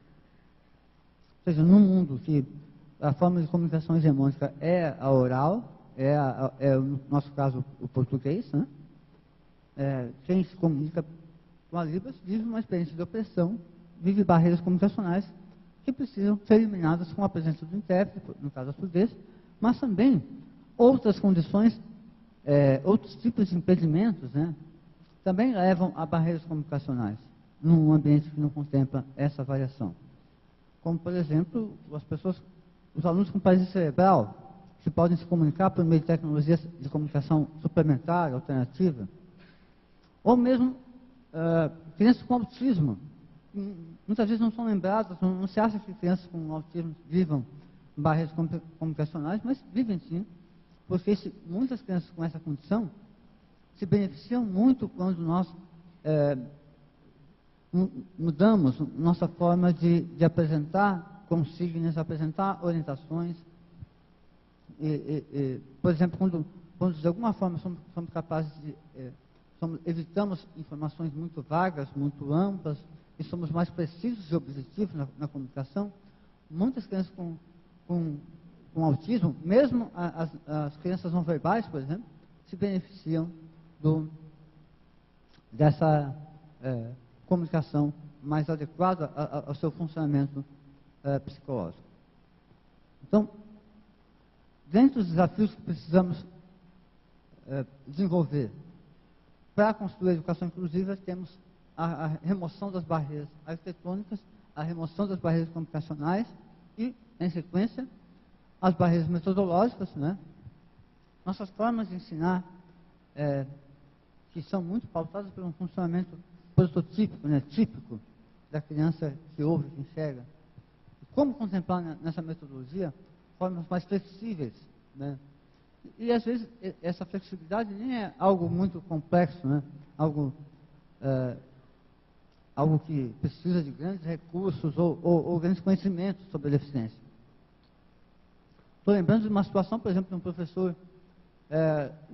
seja, num mundo que a forma de comunicação hegemônica é a oral, no nosso caso, o português, né? Quem se comunica com a Libras vive uma experiência de opressão, vive barreiras comunicacionais que precisam ser eliminadas com a presença do intérprete, no caso português, mas também outras condições, outros tipos de impedimentos, né, também levam a barreiras comunicacionais num ambiente que não contempla essa variação. Como, por exemplo, os alunos com paralisia cerebral, que podem se comunicar por meio de tecnologias de comunicação suplementar, alternativa, ou mesmo crianças com autismo. Muitas vezes não são lembradas, não se acha que crianças com autismo vivam barreiras comunicacionais, mas vivem sim, porque muitas crianças com essa condição se beneficiam muito quando nós mudamos nossa forma de apresentar consignas, apresentar orientações. Por exemplo, quando de alguma forma somos capazes de... evitamos informações muito vagas, muito amplas, e somos mais precisos e objetivos na comunicação, muitas crianças com autismo, mesmo as crianças não verbais, por exemplo, se beneficiam dessa comunicação mais adequada ao seu funcionamento psicológico. Então, dentre os desafios que precisamos desenvolver para construir a educação inclusiva, temos a remoção das barreiras arquitetônicas, a remoção das barreiras comunicacionais e, em sequência, as barreiras metodológicas, né? Nossas formas de ensinar, que são muito pautadas por um funcionamento prototípico, né, típico da criança que ouve, que enxerga. E como contemplar nessa metodologia formas mais flexíveis, né? E às vezes essa flexibilidade nem é algo muito complexo, né? Algo que precisa de grandes recursos ou grandes conhecimentos sobre a deficiência. Estou lembrando de uma situação, por exemplo, de um professor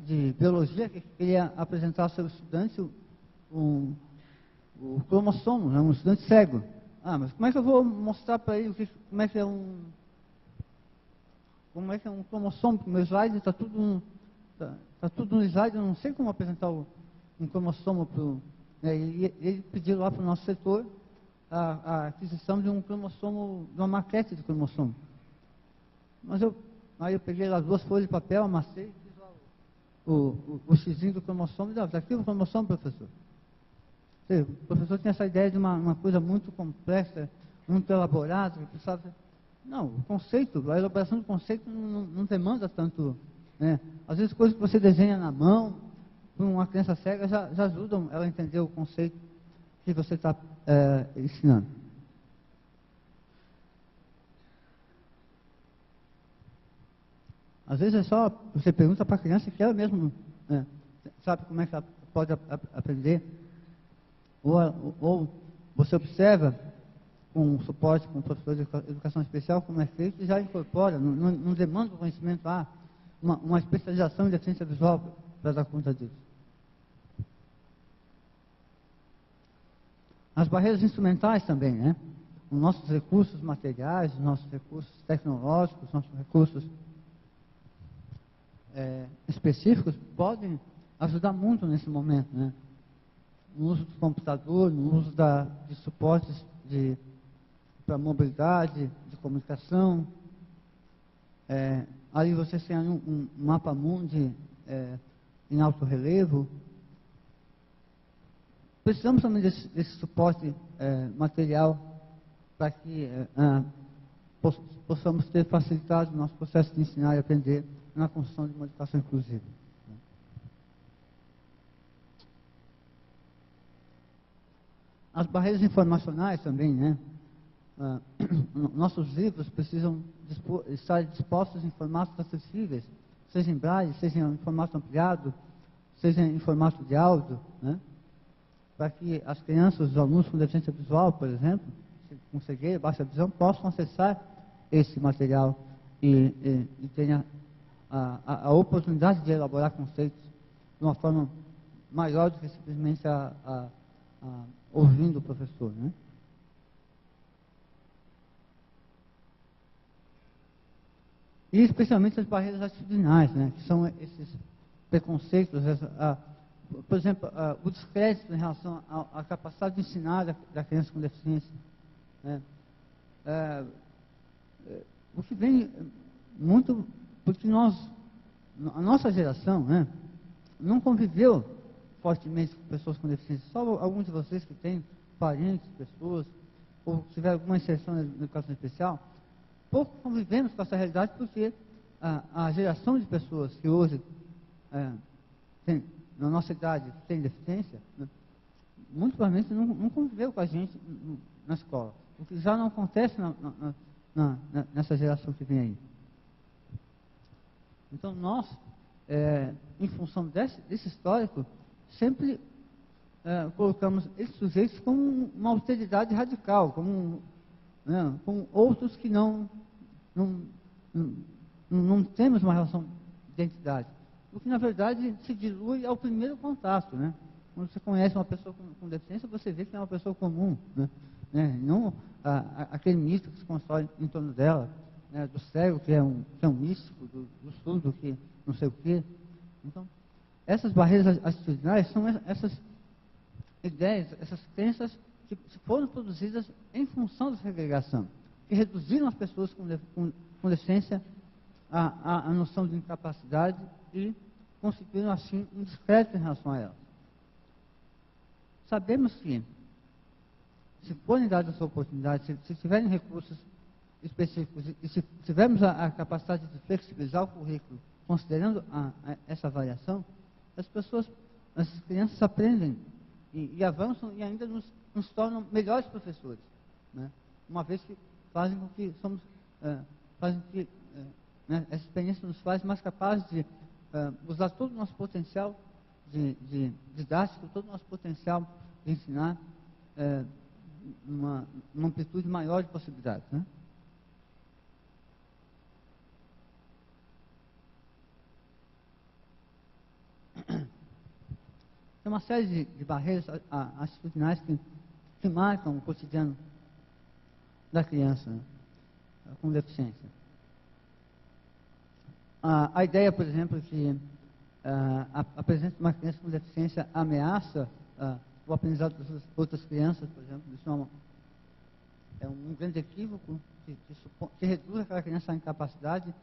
de biologia que queria apresentar ao seu estudante o cromossomo, né? Um estudante cego. Ah, mas como é que eu vou mostrar para ele como é que é um cromossomo? Porque o meu slide está tudo no slide, eu não sei como apresentar um cromossomo para o... Ele pediu lá para o nosso setor a aquisição de um cromossomo, de uma maquete de cromossomo. Mas aí eu peguei lá 2 folhas de papel, amassei, fiz lá o xizinho do cromossomo e disse, está aqui o cromossomo, professor. O professor tinha essa ideia de uma coisa muito complexa, muito elaborada, que precisava... Não, o conceito, a elaboração do conceito não demanda tanto, né? Às vezes coisas que você desenha na mão, para uma criança cega, já ajudam ela a entender o conceito que você está ensinando. Às vezes é só, você pergunta para a criança que ela mesma sabe como é que ela pode aprender. Ou você observa com suporte com o professor de educação especial como é feito e já incorpora, não demanda o conhecimento, uma especialização em deficiência visual para dar conta disso. As barreiras instrumentais também, né? Os nossos recursos materiais, os nossos recursos tecnológicos, os nossos recursos específicos podem ajudar muito nesse momento, né? No uso do computador, no uso de suportes para mobilidade, de comunicação. Ali você tem um mapa mundi em alto relevo. Precisamos também desse suporte material para que possamos ter facilitado o nosso processo de ensinar e aprender na construção de uma educação inclusiva. As barreiras informacionais também, né? Nossos livros precisam estar dispostos em formatos acessíveis, seja em braille, seja em formato ampliado, seja em formato de áudio, né? Para que as crianças, os alunos com deficiência visual, por exemplo, com cegueira, baixa visão, possam acessar esse material e tenham a oportunidade de elaborar conceitos de uma forma maior do que simplesmente ouvindo o professor, né? E especialmente as barreiras atitudinais, né? Que são esses preconceitos, por exemplo, o descrédito em relação à capacidade de ensinar da criança com deficiência, né? O que vem muito, porque a nossa geração, né, não conviveu fortemente com pessoas com deficiência. Só alguns de vocês que têm parentes, pessoas, ou tiveram alguma inserção na educação especial, pouco convivemos com essa realidade porque a geração de pessoas que hoje na nossa idade tem deficiência, né, muito provavelmente não conviveu com a gente na escola, o que já não acontece nessa geração que vem aí. Então nós, em função desse histórico, sempre colocamos esses sujeitos como uma alteridade radical, como outros que não temos uma relação de identidade. O que, na verdade, se dilui ao primeiro contato, né? Quando você conhece uma pessoa com deficiência, você vê que é uma pessoa comum, né? Não aquele mito que se constrói em torno dela, né? Do cego, que é um místico, do surdo, que não sei o quê. Então, essas barreiras atitudinais são essas ideias, essas crenças que foram produzidas em função da segregação, que reduziram as pessoas com deficiência à noção de incapacidade e constituíram, assim, um descrédito em relação a elas. Sabemos que, se forem dadas as oportunidades, se tiverem recursos específicos e se tivermos a capacidade de flexibilizar o currículo, considerando essa variação, as crianças aprendem e avançam e ainda nos tornam melhores professores, né? Uma vez que fazem com que né, essa experiência nos faz mais capazes de usar todo o nosso potencial de didático, todo o nosso potencial de ensinar numa amplitude maior de possibilidades, né? Tem uma série de barreiras atitudinais que marcam o cotidiano da criança, né, com deficiência. A ideia, por exemplo, que a presença de uma criança com deficiência ameaça o aprendizado das outras crianças, por exemplo, isso é um grande equívoco que reduz aquela criança à incapacidade,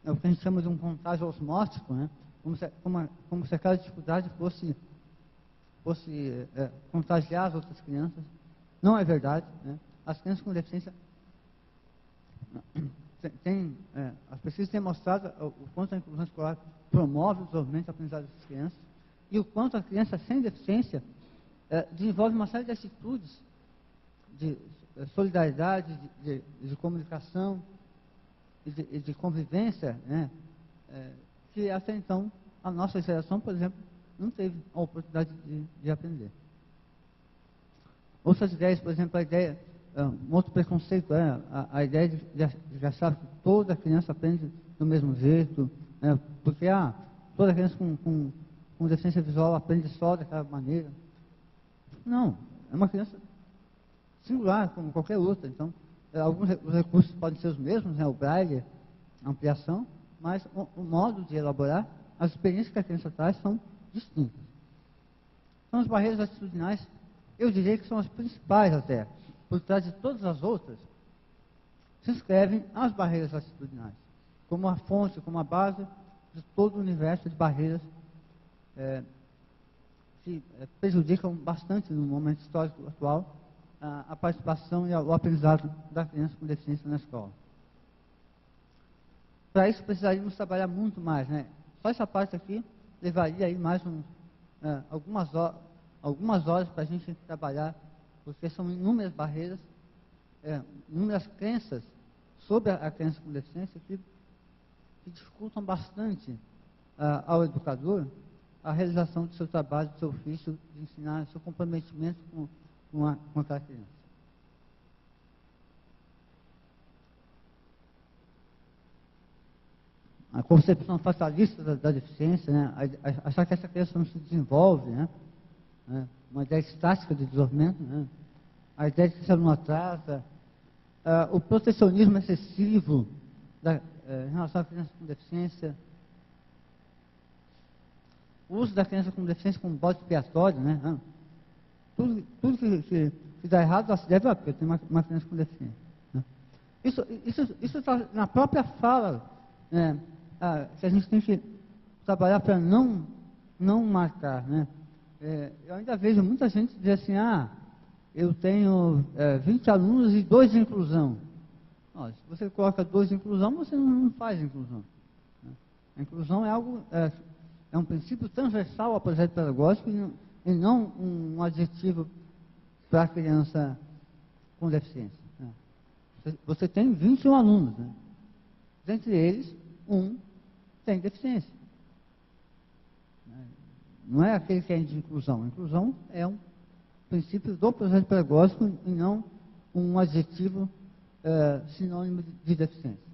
é o que a gente chama de um contágio osmótico, né? Como se aquela dificuldade fosse contagiar as outras crianças. Não é verdade, né? As crianças com deficiência as pesquisas têm mostrado o quanto a inclusão escolar promove o desenvolvimento e aprendizado dessas crianças e o quanto a criança sem deficiência desenvolve uma série de atitudes de solidariedade, de comunicação e de convivência, né? Que até então a nossa geração, por exemplo, não teve a oportunidade de aprender. Outras ideias, por exemplo, um outro preconceito é a ideia de achar que toda criança aprende do mesmo jeito, né? Porque toda criança com deficiência visual aprende só daquela maneira. Não, é uma criança singular, como qualquer outra. Então, alguns recursos podem ser os mesmos, né? O braille, a ampliação, mas o modo de elaborar, as experiências que a criança traz são distintas. Então, as barreiras atitudinais, eu diria que são as principais até. Por trás de todas as outras, se inscrevem as barreiras atitudinais, como a fonte, como a base de todo o universo de barreiras que prejudicam bastante no momento histórico atual a participação e o aprendizado da criança com deficiência na escola. Para isso precisaríamos trabalhar muito mais, né? Só essa parte aqui levaria aí mais algumas horas para a gente trabalhar, porque são inúmeras barreiras, inúmeras crenças sobre a criança com deficiência que dificultam bastante ao educador a realização do seu trabalho, do seu ofício, de ensinar, seu comprometimento com aquela criança. A concepção fatalista da deficiência, né? Achar que essa criança não se desenvolve, né? Uma ideia estática de desenvolvimento, né? A ideia de que ela não atrasa, o protecionismo excessivo em relação à criança com deficiência, o uso da criança com deficiência como bode expiatório, né? Tudo que dá errado se deve a porque tem uma criança com deficiência, né? Isso está na própria fala, né? Que a gente tem que trabalhar para não marcar, né? Eu ainda vejo muita gente dizer assim, eu tenho 20 alunos e 2 de inclusão. Se você coloca 2 de inclusão, você não faz inclusão, né? A inclusão é algo, é um princípio transversal ao projeto pedagógico e não um adjetivo para a criança com deficiência, né? Você tem 21 alunos, né? Dentre eles, um tem deficiência. Não é aquele que é de inclusão. A inclusão é um princípio do processo pedagógico e não um adjetivo sinônimo de deficiência.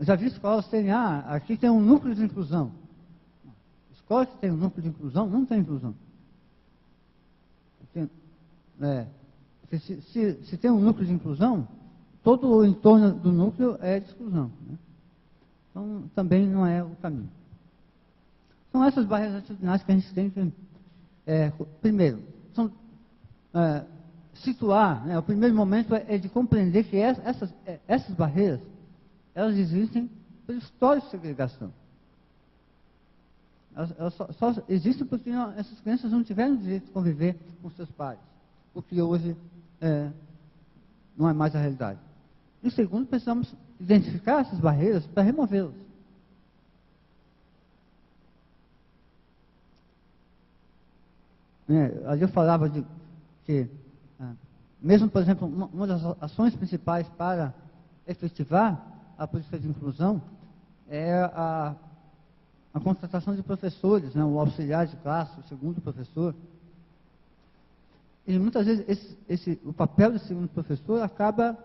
Já vi escolas terem, aqui tem um núcleo de inclusão. Escolas que tem um núcleo de inclusão, não tem inclusão. Se tem um núcleo de inclusão, todo o entorno do núcleo é de exclusão, né? Então, também não é o caminho. São essas barreiras atitudinais que a gente tem que, primeiro, situar, né, o primeiro momento é de compreender que essas barreiras, elas existem pelo histórico de segregação. Elas só existem porque essas crianças não tiveram o direito de conviver com seus pais, o que hoje não é mais a realidade. E segundo, precisamos identificar essas barreiras para removê-las. Ali eu falava de que, mesmo, por exemplo, uma das ações principais para efetivar a política de inclusão é a contratação de professores, né, o auxiliar de classe, o segundo professor. E muitas vezes o papel do segundo professor acaba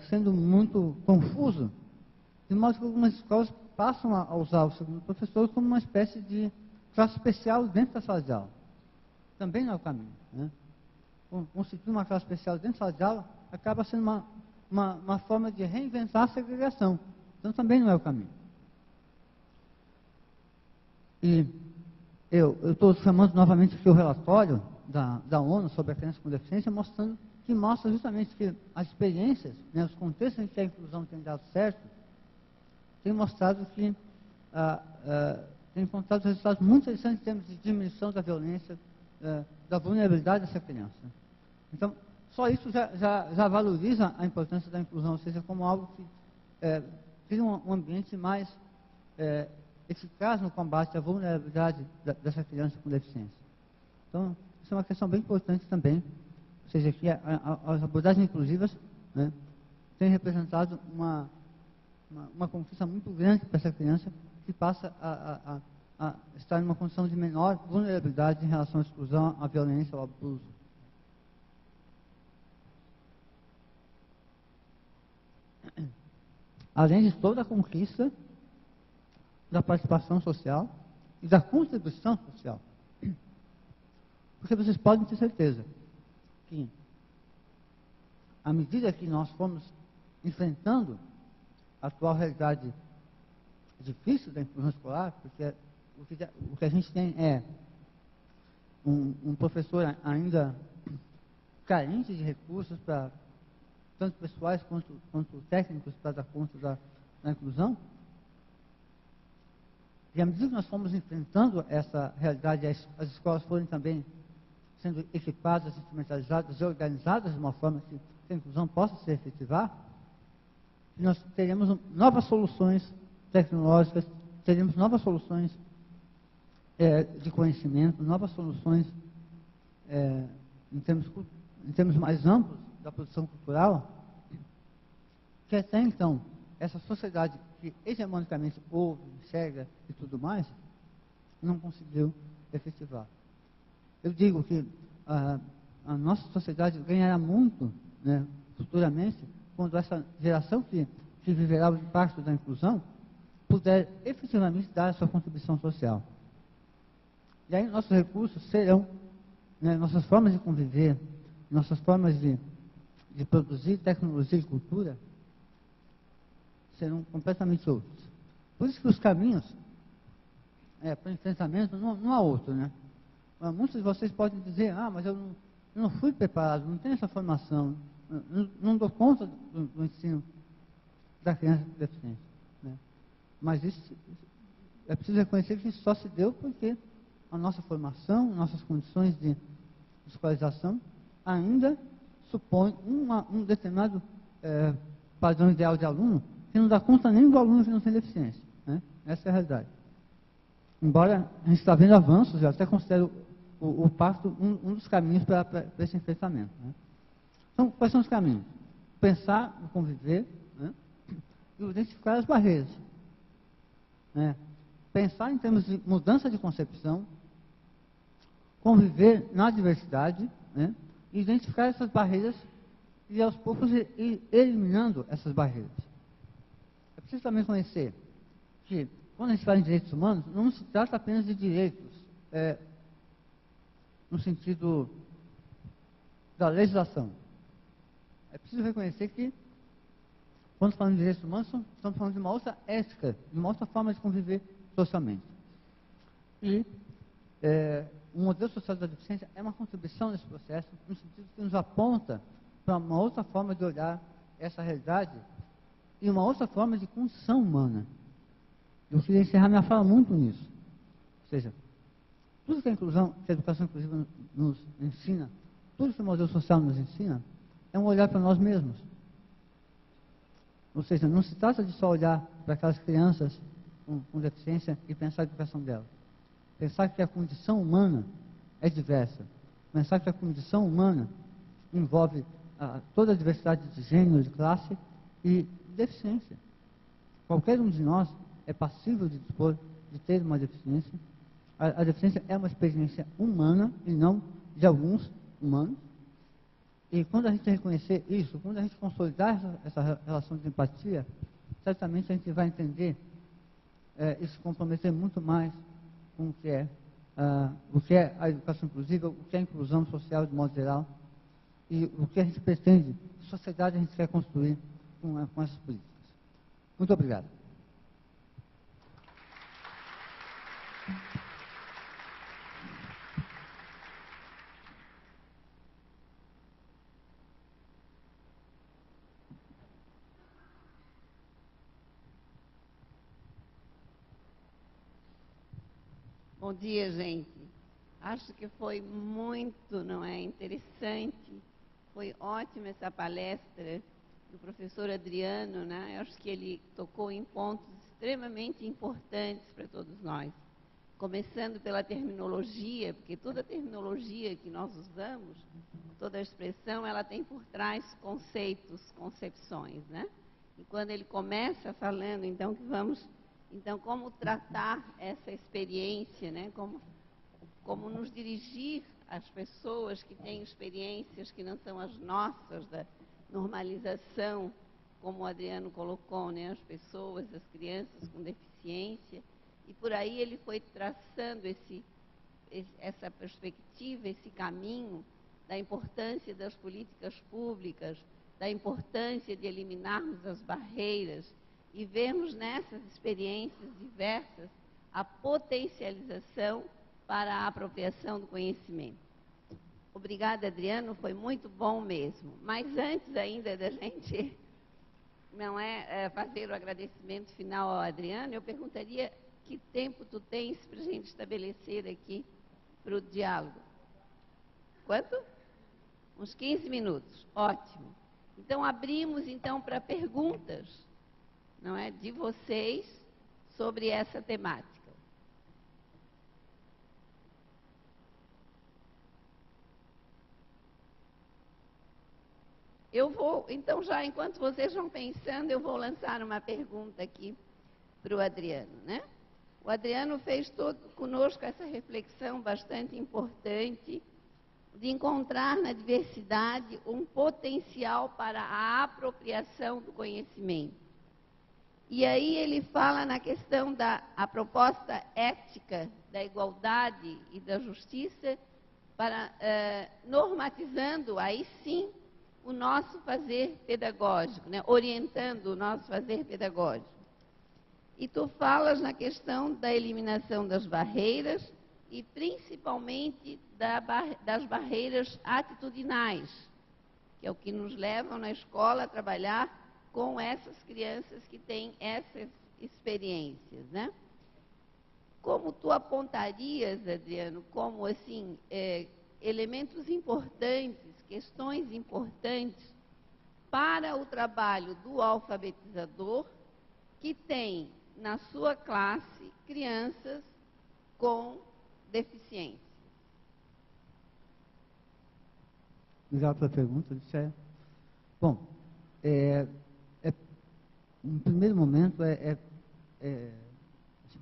sendo muito confuso, de modo que algumas escolas passam a usar o segundo professor como uma espécie de classe especial dentro da sala de aula. Também não é o caminho, né? Constituir uma classe especial dentro da sala de aula acaba sendo uma forma de reinventar a segregação. Então também não é o caminho. E eu estou chamando novamente aqui o relatório da ONU sobre a criança com deficiência, que mostra justamente que as experiências, né, os contextos em que a inclusão tem dado certo, tem mostrado que tem encontrado resultados muito interessantes em termos de diminuição da violência, da vulnerabilidade dessa criança. Então, só isso já valoriza a importância da inclusão, ou seja, como algo que cria um ambiente mais eficaz no combate à vulnerabilidade dessa criança com deficiência. Então, isso é uma questão bem importante também, ou seja, que as abordagens inclusivas, né, têm representado uma conquista muito grande para essa criança que passa a estar em uma condição de menor vulnerabilidade em relação à exclusão, à violência, ao abuso. Além de toda a conquista da participação social e da contribuição social. Porque vocês podem ter certeza que, à medida que nós formos enfrentando a atual realidade difícil da inclusão escolar, porque o que a gente tem é um professor ainda carente de recursos, tanto pessoais quanto técnicos, para dar conta da inclusão. E à medida que nós fomos enfrentando essa realidade, as escolas forem também sendo equipadas, instrumentalizadas e organizadas de uma forma que a inclusão possa se efetivar, nós teremos novas soluções tecnológicas, teremos novas soluções de conhecimento, novas soluções em termos mais amplos da produção cultural, que até então, essa sociedade que hegemonicamente ouve, enxerga e tudo mais, não conseguiu efetivar. Eu digo que a nossa sociedade ganhará muito, né, futuramente, quando essa geração que viverá o impacto da inclusão puder efetivamente dar a sua contribuição social. E aí nossos recursos serão, né, nossas formas de conviver, nossas formas de produzir tecnologia e cultura serão completamente outros. Por isso que os caminhos para o enfrentamento não há outro, né? Muitos de vocês podem dizer, mas eu não fui preparado, não tenho essa formação, não dou conta do ensino da criança com deficiência, né? Mas isso, é preciso reconhecer que isso só se deu porque a nossa formação, nossas condições de escolarização ainda supõe um determinado padrão ideal de aluno que não dá conta nem do aluno que não tem deficiência, né? Essa é a realidade. Embora a gente está vendo avanços, eu até considero o pacto um dos caminhos para esse enfrentamento, né? Então, quais são os caminhos? Pensar no conviver, né, e identificar as barreiras, né? Pensar em termos de mudança de concepção, conviver na diversidade, né, e identificar essas barreiras e aos poucos ir eliminando essas barreiras. É preciso também conhecer que, quando a gente fala em direitos humanos, não se trata apenas de direitos no sentido da legislação. É preciso reconhecer que Quando falamos de direitos humanos, estamos falando de uma outra ética, de uma outra forma de conviver socialmente. E o modelo social da deficiência é uma contribuição nesse processo, no sentido que nos aponta para uma outra forma de olhar essa realidade e uma outra forma de condição humana. Eu queria encerrar minha fala muito nisso. Ou seja, tudo que a inclusão, que a educação inclusiva nos ensina, tudo que o modelo social nos ensina, é um olhar para nós mesmos. Ou seja, não se trata de só olhar para aquelas crianças com deficiência e pensar a educação delas. Pensar que a condição humana é diversa. Pensar que a condição humana envolve toda a diversidade de gênero, de classe e de deficiência. Qualquer um de nós é passível de dispor, de ter uma deficiência. A deficiência é uma experiência humana e não de alguns humanos. E quando a gente reconhecer isso, quando a gente consolidar essa relação de empatia, certamente a gente vai entender e se comprometer muito mais com o que é a educação inclusiva, o que é a inclusão social de modo geral, e o que a gente pretende, que sociedade a gente quer construir com essas políticas. Muito obrigado. Bom dia, gente. Acho que foi muito, não é, interessante. Foi ótima essa palestra do professor Adriano, né? Eu acho que ele tocou em pontos extremamente importantes para todos nós. Começando pela terminologia, porque toda a terminologia que nós usamos, toda a expressão, ela tem por trás conceitos, concepções, né? E quando ele começa falando, então, como tratar essa experiência, né? Como nos dirigir às pessoas que têm experiências que não são as nossas, da normalização, como o Adriano colocou, né? As pessoas, as crianças com deficiência. E por aí ele foi traçando essa perspectiva, esse caminho da importância das políticas públicas, da importância de eliminarmos as barreiras e vermos nessas experiências diversas a potencialização para a apropriação do conhecimento. Obrigada, Adriano, foi muito bom mesmo. Mas antes ainda da gente fazer o agradecimento final ao Adriano, eu perguntaria que tempo tu tens para a gente estabelecer aqui para o diálogo. Quanto? Uns 15 minutos. Ótimo. Então, abrimos então para perguntas, não é, de vocês sobre essa temática. Eu vou, então, já enquanto vocês vão pensando, eu vou lançar uma pergunta aqui para o Adriano, né? O Adriano fez conosco essa reflexão bastante importante de encontrar na diversidade um potencial para a apropriação do conhecimento. E aí ele fala na questão da proposta ética da igualdade e da justiça, para normatizando aí sim o nosso fazer pedagógico, né? Orientando o nosso fazer pedagógico. E tu falas na questão da eliminação das barreiras e principalmente das barreiras atitudinais, que é o que nos levam na escola a trabalhar com essas crianças que têm essas experiências, né? Como tu apontarias, Adriano, como assim, elementos importantes, questões importantes para o trabalho do alfabetizador que tem na sua classe crianças com deficiência? Obrigado pela pergunta, Odisseia. Bom, no primeiro momento,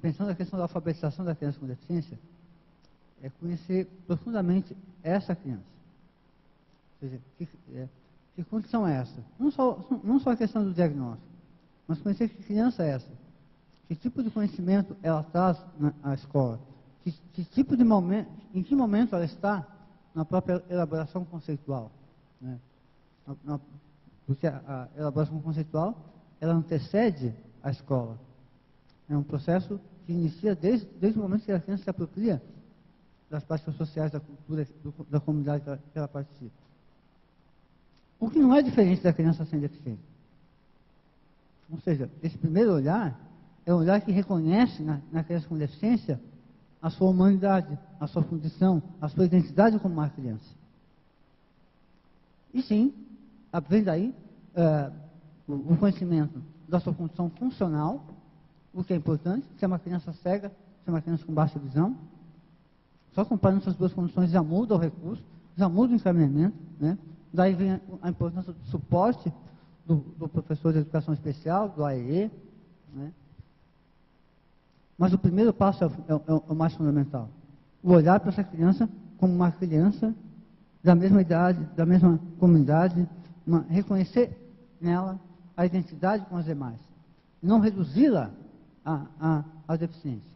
pensando na questão da alfabetização da criança com deficiência, é conhecer profundamente essa criança. Ou seja, que condição é essa? Não só a questão do diagnóstico, mas conhecer que criança é essa. Que tipo de conhecimento ela traz à escola? Que tipo de momento, em que momento ela está na própria elaboração conceitual? Né? Porque a elaboração conceitual ela antecede a escola. É um processo que inicia desde o momento que a criança se apropria das práticas sociais, da cultura, da comunidade que ela participa. O que não é diferente da criança sem deficiência. Ou seja, esse primeiro olhar é um olhar que reconhece na criança com deficiência a sua humanidade, a sua condição, a sua identidade como uma criança. E sim, vem daí o conhecimento da sua condição funcional, o que é importante, se é uma criança cega, se é uma criança com baixa visão. Só comparando essas duas condições já muda o recurso, já muda o encaminhamento, né? Daí vem a importância do suporte do professor de educação especial, do AEE, né? Mas o primeiro passo é o mais fundamental. O olhar para essa criança como uma criança da mesma idade, da mesma comunidade, reconhecer nela a identidade com as demais. Não reduzi-la à deficiência.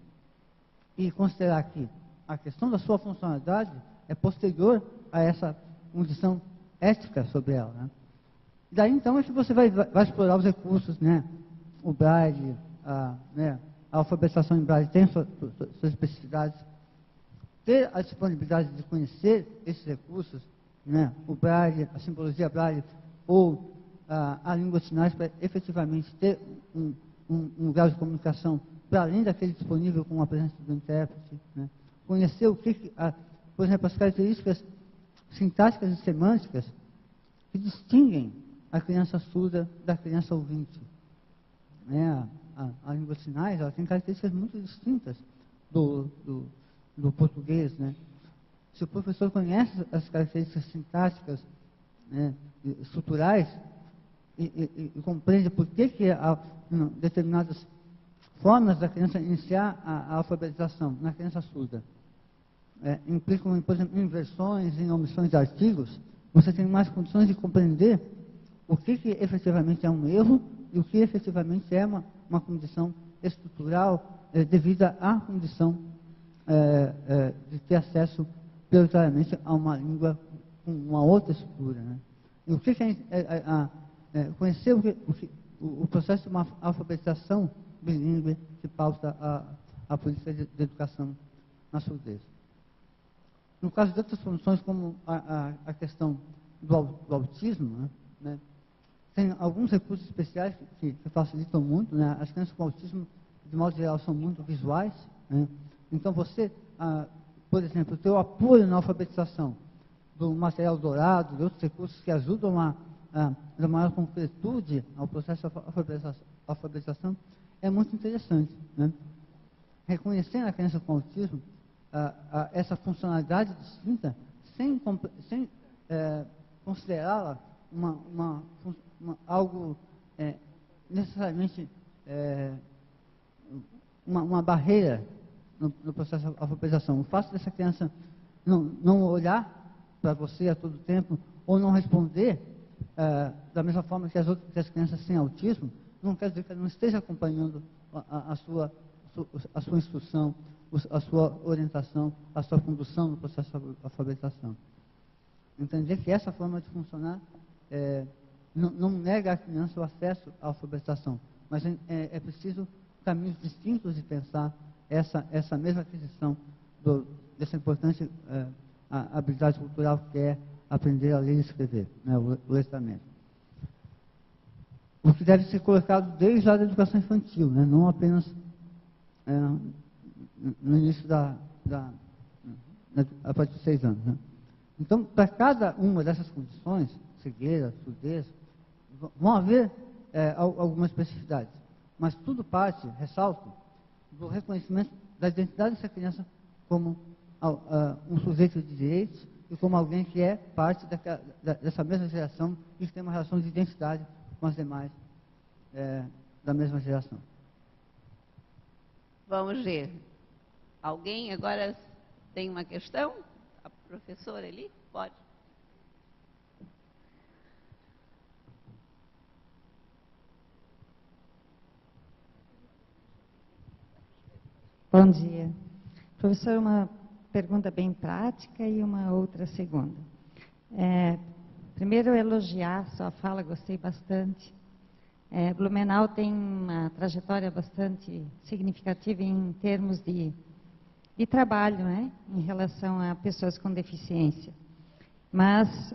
E considerar que a questão da sua funcionalidade é posterior a essa condição ética sobre ela. Né? Daí, então, é que você vai explorar os recursos, né? O Braille, né? A alfabetização em Braille tem suas especificidades. Ter a disponibilidade de conhecer esses recursos, né? O Braille, a simbologia Braille, ou a língua de sinais, para efetivamente ter um grau de comunicação para além daquele disponível com a presença do intérprete, né? Conhecer por exemplo, as características sintáticas e semânticas que distinguem a criança surda da criança ouvinte. Né? A língua de sinais, ela tem características muito distintas do português, né? Se o professor conhece as características sintáticas, né, estruturais, e compreende por que há determinadas formas da criança iniciar a alfabetização na criança surda, implicam, por exemplo, inversões, em omissões de artigos, você tem mais condições de compreender o que efetivamente é um erro e o que efetivamente é uma condição estrutural devida à condição de ter acesso prioritariamente a uma língua com uma outra estrutura. Né? E o que conhecer o processo de uma alfabetização bilíngue que pauta a política de educação na surdez. No caso de outras condições, como a questão do autismo, né, tem alguns recursos especiais que facilitam muito. Né? As crianças com autismo, de modo geral, são muito visuais. Né? Então, você, por exemplo, ter o apoio na alfabetização do material dourado, de outros recursos que ajudam a dar maior concretude ao processo de alfabetização, é muito interessante. Né? Reconhecer na criança com autismo essa funcionalidade distinta, sem considerá-la algo necessariamente uma barreira no processo de alfabetização. O fato dessa criança não olhar para você a todo tempo, ou não responder da mesma forma que as crianças sem autismo, não quer dizer que ela não esteja acompanhando a sua instrução, a sua orientação, a sua condução no processo de alfabetização. Entender que essa forma de funcionar não nega à criança o acesso à alfabetização, mas é preciso caminhos distintos de pensar essa mesma aquisição dessa importante habilidade cultural que é aprender a ler e escrever, né, o letramento. O que deve ser colocado desde a educação infantil, né, não apenas no início a partir de 6 anos. Né. Então, para cada uma dessas condições, cegueira, surdez, vão haver algumas especificidades, mas tudo parte, ressalto, do reconhecimento da identidade dessa criança como um sujeito de direitos e como alguém que é parte dessa mesma geração e que tem uma relação de identidade com as demais da mesma geração. Vamos ver. Alguém agora tem uma questão? A professora ali? Pode. Bom dia. Professor, uma pergunta bem prática e uma outra segunda. Primeiro, elogiar sua fala, gostei bastante. Blumenau tem uma trajetória bastante significativa em termos de trabalho, né, em relação a pessoas com deficiência. Mas,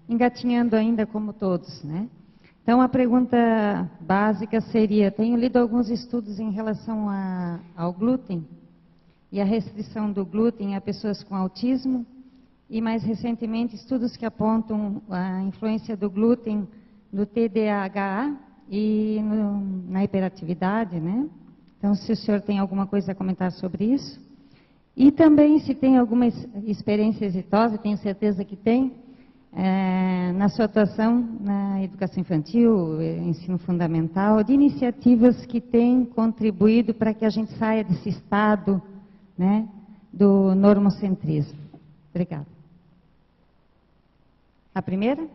engatinhando ainda como todos, né? Então, a pergunta básica seria, tenho lido alguns estudos em relação ao glúten e a restrição do glúten a pessoas com autismo, e mais recentemente estudos que apontam a influência do glúten no TDAH e na hiperatividade, né? Então, se o senhor tem alguma coisa a comentar sobre isso. E também, se tem alguma experiência exitosa, tenho certeza que tem, na sua atuação na educação infantil, ensino fundamental, de iniciativas que têm contribuído para que a gente saia desse estado, né, do normocentrismo. Obrigada. A primeira?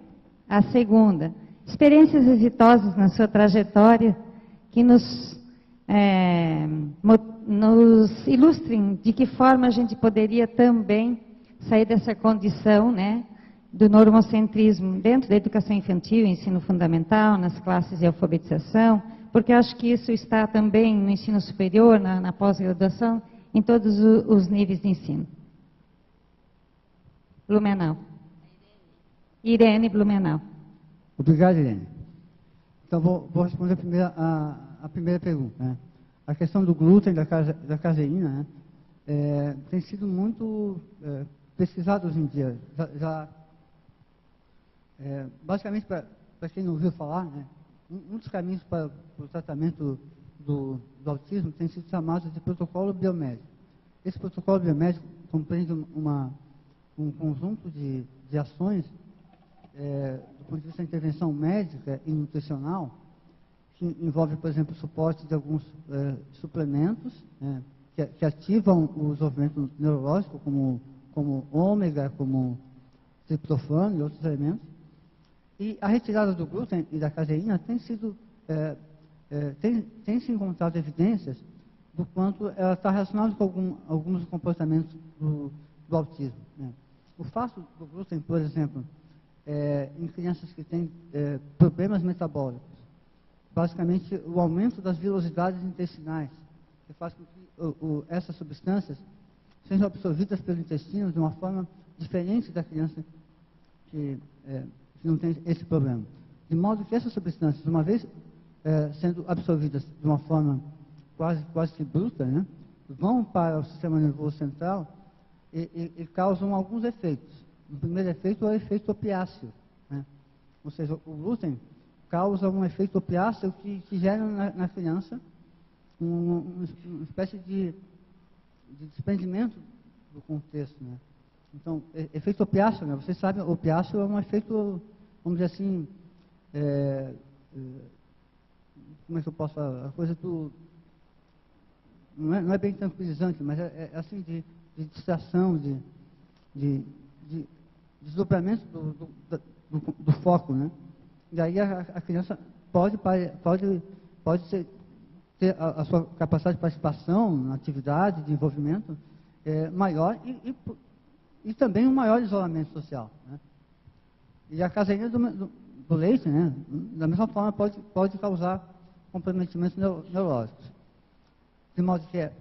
A segunda. Experiências exitosas na sua trajetória que nos ilustrem de que forma a gente poderia também sair dessa condição, né, do normocentrismo dentro da educação infantil, ensino fundamental, nas classes de alfabetização, porque eu acho que isso está também no ensino superior, na pós-graduação, em todos os níveis de ensino. Blumenau. Irene Blumenau. Obrigado, Irene. Então, vou responder a primeira pergunta, né? A questão do glúten, da caseína, né, tem sido muito pesquisado hoje em dia. Basicamente, para quem não ouviu falar, né, um dos caminhos para o tratamento do autismo tem sido chamado de protocolo biomédico. Esse protocolo biomédico compreende um conjunto de ações do ponto de vista da intervenção médica e nutricional, que envolve, por exemplo, o suporte de alguns suplementos que ativam o desenvolvimento neurológico, como ômega, como triptofano e outros elementos. E a retirada do glúten e da caseína tem se encontrado evidências do quanto ela está relacionada com alguns comportamentos do autismo, né? O fato do glúten, por exemplo, em crianças que têm problemas metabólicos, basicamente o aumento das vilosidades intestinais, que faz com que essas substâncias sejam absorvidas pelo intestino de uma forma diferente da criança que não tem esse problema. De modo que essas substâncias, uma vez sendo absorvidas de uma forma quase que bruta, né, vão para o sistema nervoso central e causam alguns efeitos. O primeiro efeito é o efeito opiáceo, né? Ou seja, o glúten causa um efeito opiáceo que gera na criança uma espécie de desprendimento do contexto, né? Então, efeito opiáceo, né? Vocês sabem, opiáceo é um efeito, vamos dizer assim, como é que eu posso falar? A coisa do... Não é bem tranquilizante, mas é assim, de distração, de desdobramento do foco, né? E aí a criança pode ter a sua capacidade de participação na atividade, de envolvimento maior e também um maior isolamento social, né? E a caseína do leite, né, da mesma forma, pode causar comprometimentos neurológicos. De modo que há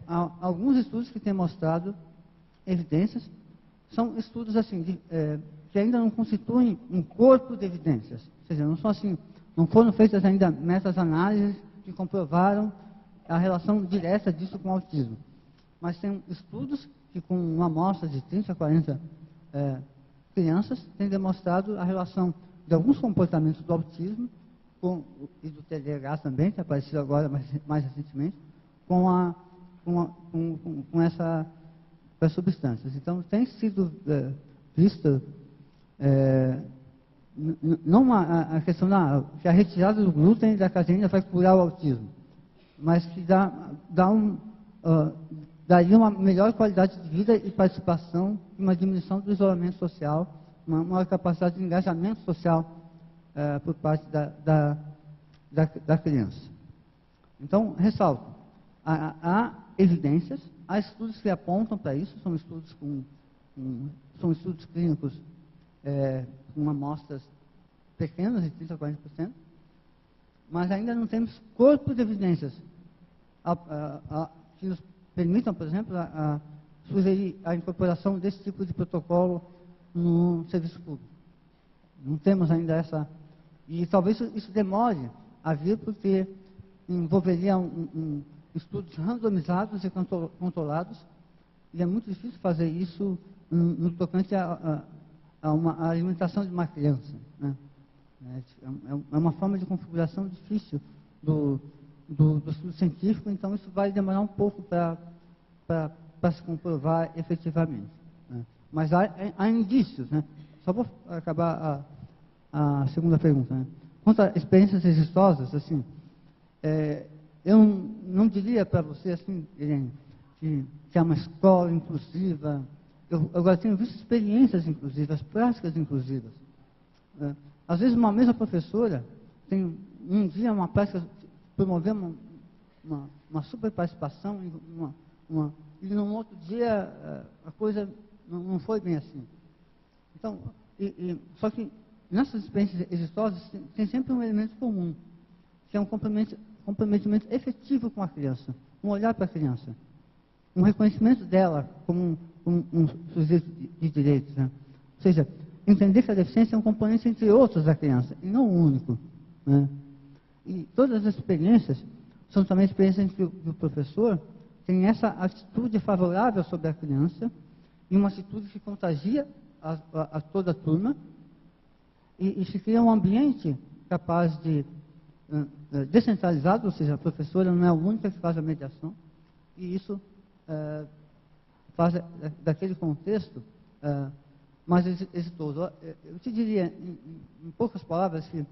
alguns estudos que têm mostrado evidências, são estudos assim, que ainda não constituem um corpo de evidências, ou seja, não foram feitas ainda meta-análises que comprovaram a relação direta disso com o autismo. Mas tem estudos que, com uma amostra de 30 a 40 crianças, têm demonstrado a relação de alguns comportamentos do autismo e do TDAH também, que apareceu agora mais recentemente, com essas substâncias. Então, tem sido visto não a questão que a retirada do glúten e da caseína vai curar o autismo, mas que daria uma melhor qualidade de vida e participação, uma diminuição do isolamento social, uma maior capacidade de engajamento social por parte da criança. Então, ressalto, há evidências, há estudos que apontam para isso, são estudos clínicos com amostras pequenas, de 30% a 40%, mas ainda não temos corpo de evidências que nos permitam, por exemplo, sugerir a incorporação desse tipo de protocolo no serviço público. Não temos ainda essa... E talvez isso demore a vir, porque envolveria estudos randomizados e controlados, e é muito difícil fazer isso no tocante a uma alimentação de uma criança, né? É uma forma de configuração difícil do estudo científico, então isso vai demorar um pouco para se comprovar efetivamente, né? Mas há indícios, né? Só vou acabar a segunda pergunta, né? Quanto a experiências exitosas, assim, eu não diria para você, assim, Irene, que é uma escola inclusiva. Eu agora tenho visto experiências inclusivas, práticas inclusivas. Às vezes uma mesma professora tem um dia uma prática, promover uma super participação, e no outro dia a coisa não foi bem assim. Então, só que nessas experiências exitosas tem sempre um elemento comum, que é um comprometimento efetivo com a criança, um olhar para a criança, um reconhecimento dela como um sujeito de direitos, né? Ou seja, entender que a deficiência é um componente entre outros da criança, e não o único, né? E todas as experiências são também experiências em que o professor tem essa atitude favorável sobre a criança, e uma atitude que contagia a toda a turma, e se cria um ambiente capaz de descentralizado, ou seja, a professora não é a única que faz a mediação, e isso faz daquele contexto mais exitoso. Eu te diria, em poucas palavras, que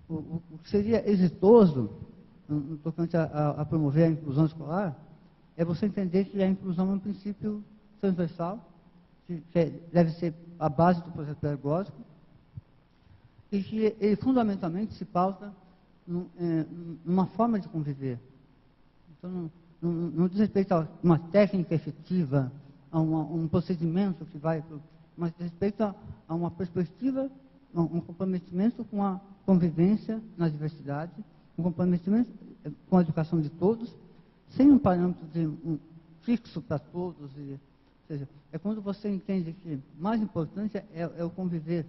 o que seria exitoso no tocante a promover a inclusão escolar é você entender que a inclusão é um princípio transversal, que deve ser a base do processo pedagógico, e que ele fundamentalmente se pauta numa forma de conviver. Então, não diz respeito a uma técnica efetiva, a um procedimento que vai... mas diz respeito a uma perspectiva, um comprometimento com a convivência na diversidade, um comprometimento com a educação de todos, sem um parâmetro fixo para todos. Ou seja, é quando você entende que mais importante é o conviver,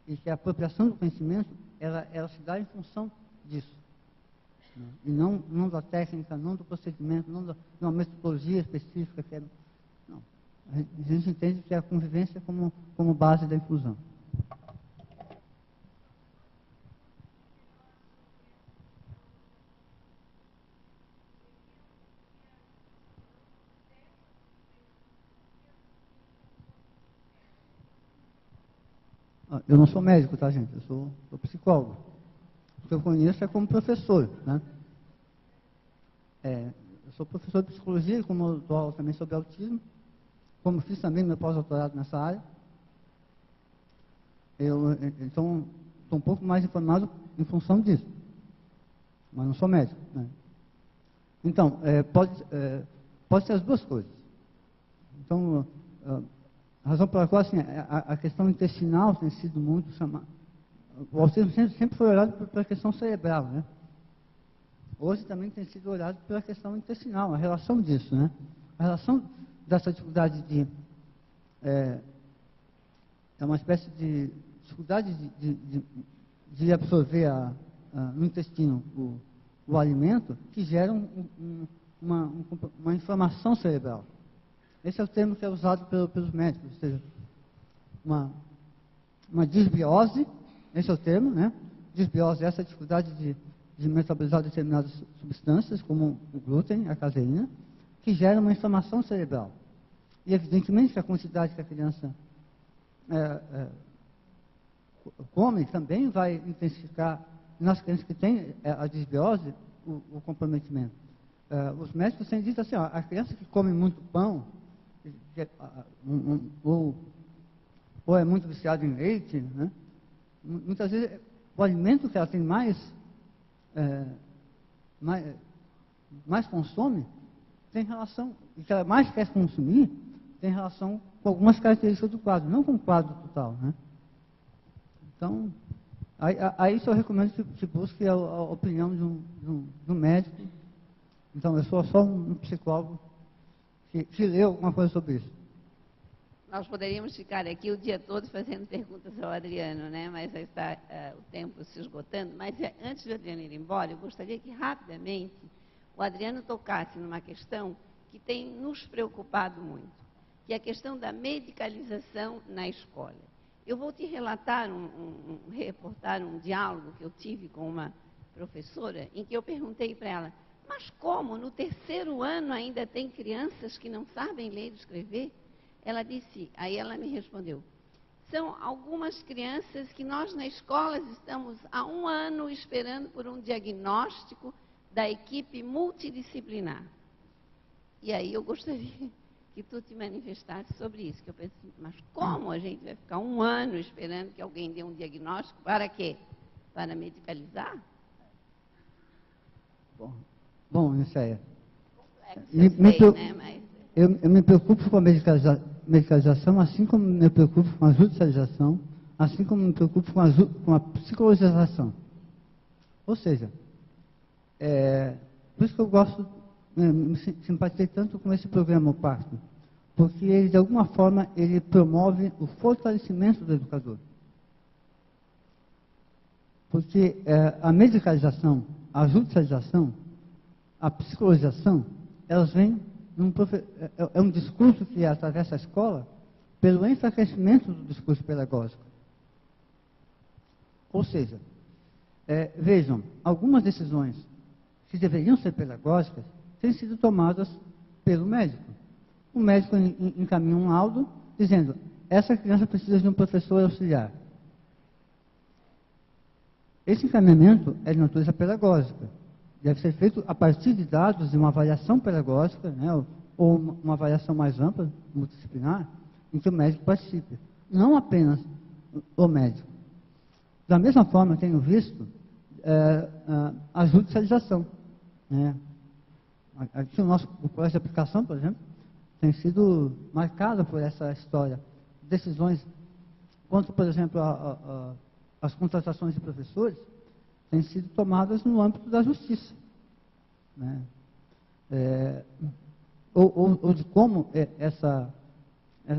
e que a apropriação do conhecimento, ela se dá em função disso. E não da técnica, não do procedimento, não de uma metodologia específica. Não. A gente entende que é a convivência como base da inclusão. Eu não sou médico, tá, gente? Eu sou psicólogo. O que eu conheço é como professor, né? Eu sou professor de psicologia, como eu dou aula também sobre autismo, como fiz também meu pós-doutorado nessa área. Então, estou um pouco mais informado em função disso, mas não sou médico, né? Então, pode ser as duas coisas. Então, a razão pela qual assim, a questão intestinal tem sido muito chamada. O autismo sempre foi olhado pela questão cerebral, né? Hoje também tem sido olhado pela questão intestinal, a relação disso, né? A relação dessa dificuldade é uma espécie de dificuldade de absorver no intestino o alimento, que gera uma inflamação cerebral. Esse é o termo que é usado pelos médicos, ou seja, uma disbiose, esse é o termo, né? Disbiose é essa dificuldade de metabolizar determinadas substâncias, como o glúten, a caseína, que gera uma inflamação cerebral. E evidentemente que a quantidade que a criança come também vai intensificar, nas crianças que têm a disbiose, o comprometimento. Os médicos têm dito assim, a criança que come muito pão, ou é muito viciada em leite, né? Muitas vezes o alimento que ela tem mais consome tem relação, e que ela mais quer consumir, tem relação com algumas características do quadro, não com o quadro total, né? Então, Aí só recomendo que busque a opinião de um médico. Então, eu sou só um psicólogo que leu alguma coisa sobre isso. Nós poderíamos ficar aqui o dia todo fazendo perguntas ao Adriano, né? Mas aí está o tempo se esgotando. Mas antes de o Adriano ir embora, eu gostaria que rapidamente o Adriano tocasse numa questão que tem nos preocupado muito, que é a questão da medicalização na escola. Eu vou te relatar, reportar um diálogo que eu tive com uma professora, em que eu perguntei para ela, mas como no terceiro ano ainda tem crianças que não sabem ler e escrever? Ela disse, aí ela me respondeu, são algumas crianças que nós na escola estamos há 1 ano esperando por um diagnóstico da equipe multidisciplinar. E aí eu gostaria que tu te manifestasse sobre isso, que eu pensei, mas como a gente vai ficar 1 ano esperando que alguém dê um diagnóstico? Para quê? Para medicalizar? Bom, Nicéia, eu me preocupo com a medicalização, assim como me preocupo com a judicialização, assim como me preocupo com a psicologização. Ou seja, por isso que eu gosto, me simpatizei tanto com esse programa, o Pacto, porque ele, de alguma forma, ele promove o fortalecimento do educador. Porque a medicalização, a judicialização, a psicologização, elas vêm é um discurso que atravessa a escola pelo enfraquecimento do discurso pedagógico. Ou seja, vejam, algumas decisões que deveriam ser pedagógicas têm sido tomadas pelo médico. O médico encaminha um laudo dizendo, essa criança precisa de um professor auxiliar. Esse encaminhamento é de natureza pedagógica. Deve ser feito a partir de dados de uma avaliação pedagógica, né, ou uma avaliação mais ampla, multidisciplinar, em que o médico participe. Não apenas o médico. Da mesma forma, tenho visto a judicialização. Né? Aqui o colégio de aplicação, por exemplo, tem sido marcado por essa história. Decisões quanto, por exemplo, as contratações de professores, têm sido tomadas no âmbito da justiça. Né? Ou de como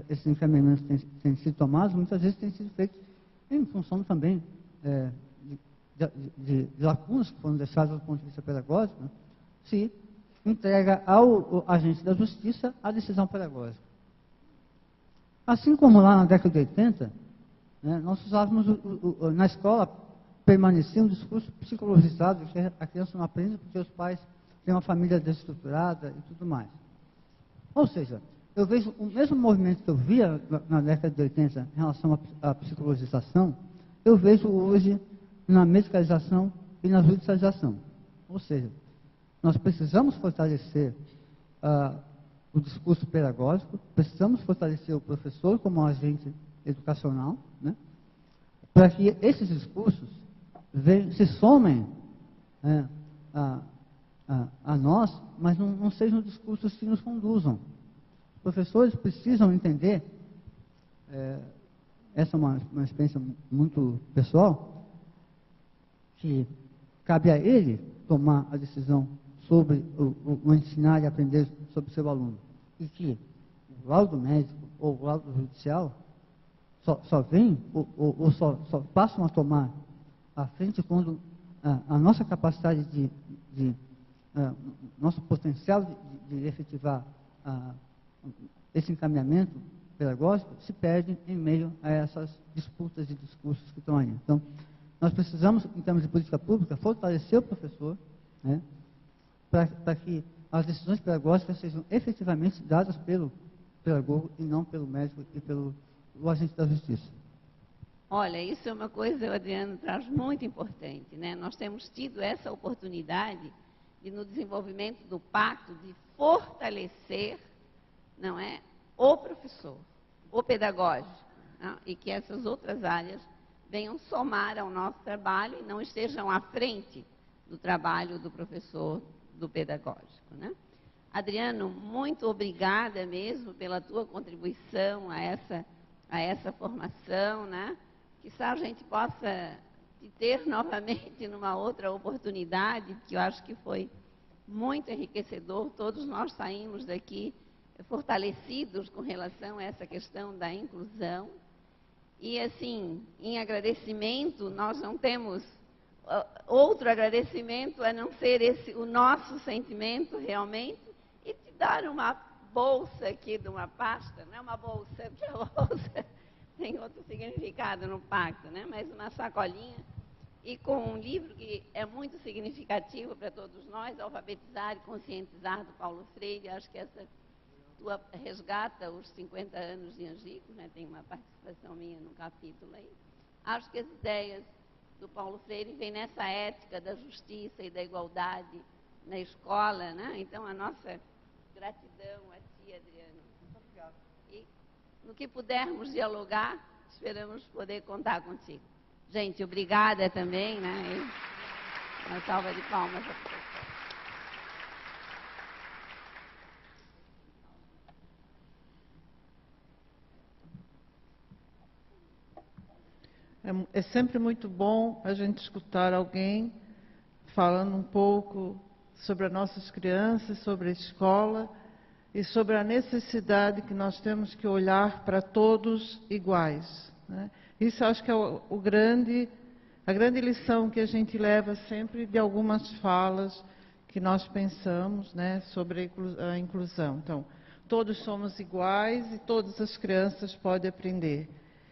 esses encaminhamentos têm sido tomados, muitas vezes têm sido feitos em função também de lacunas que foram deixadas do ponto de vista pedagógico, né? Se entrega ao agente da justiça a decisão pedagógica. Assim como lá na década de 80, né, nós usávamos, na escola, permanecia um discurso psicologizado, que a criança não aprende porque os pais têm uma família desestruturada e tudo mais. Ou seja, eu vejo o mesmo movimento que eu via na década de 80 em relação à psicologização, eu vejo hoje na medicalização e na judicialização. Ou seja, nós precisamos fortalecer o discurso pedagógico, precisamos fortalecer o professor como um agente educacional, né, para que esses discursos se somem a nós, mas não sejam discursos que nos conduzam. Os professores precisam entender, essa é uma experiência muito pessoal, que cabe a ele tomar a decisão sobre o ensinar e aprender sobre o seu aluno. E que o laudo médico ou o laudo judicial só vem ou só passam a tomar à frente quando a nossa capacidade nosso potencial de efetivar esse encaminhamento pedagógico se perde em meio a essas disputas de discursos que estão aí. Então, nós precisamos, em termos de política pública, fortalecer o professor, né, para que as decisões pedagógicas sejam efetivamente dadas pelo pedagogo e não pelo médico e pelo agente da justiça. Olha, isso é uma coisa, o Adriano traz muito importante, né? Nós temos tido essa oportunidade de, no desenvolvimento do pacto, de fortalecer, não é, o professor, o pedagógico, não? E que essas outras áreas venham somar ao nosso trabalho e não estejam à frente do trabalho do professor, do pedagógico, né? Adriano, muito obrigada mesmo pela tua contribuição a essa formação, né? Quizá a gente possa te ter novamente numa outra oportunidade, que eu acho que foi muito enriquecedor. Todos nós saímos daqui fortalecidos com relação a essa questão da inclusão. E, assim, em agradecimento, nós não temos outro agradecimento a não ser esse, o nosso sentimento realmente, e te dar uma bolsa aqui de uma pasta, não é uma bolsa, porque a bolsa tem outro significado no pacto, né? Mas uma sacolinha, e com um livro que é muito significativo para todos nós, Alfabetizar e Conscientizar, do Paulo Freire. Acho que essa tua resgata os 50 anos de Angicos, né? Tem uma participação minha no capítulo aí. Acho que as ideias do Paulo Freire vêm nessa ética da justiça e da igualdade na escola, né? Então, a nossa gratidão a ti, Adriano. Muito obrigado. E no que pudermos dialogar, esperamos poder contar contigo. Gente, obrigada também, né? E uma salva de palmas a professora. É sempre muito bom a gente escutar alguém falando um pouco sobre as nossas crianças, sobre a escola e sobre a necessidade que nós temos que olhar para todos iguais, né? Isso acho que é a grande lição que a gente leva sempre de algumas falas que nós pensamos, né, sobre a inclusão. Então, todos somos iguais e todas as crianças podem aprender.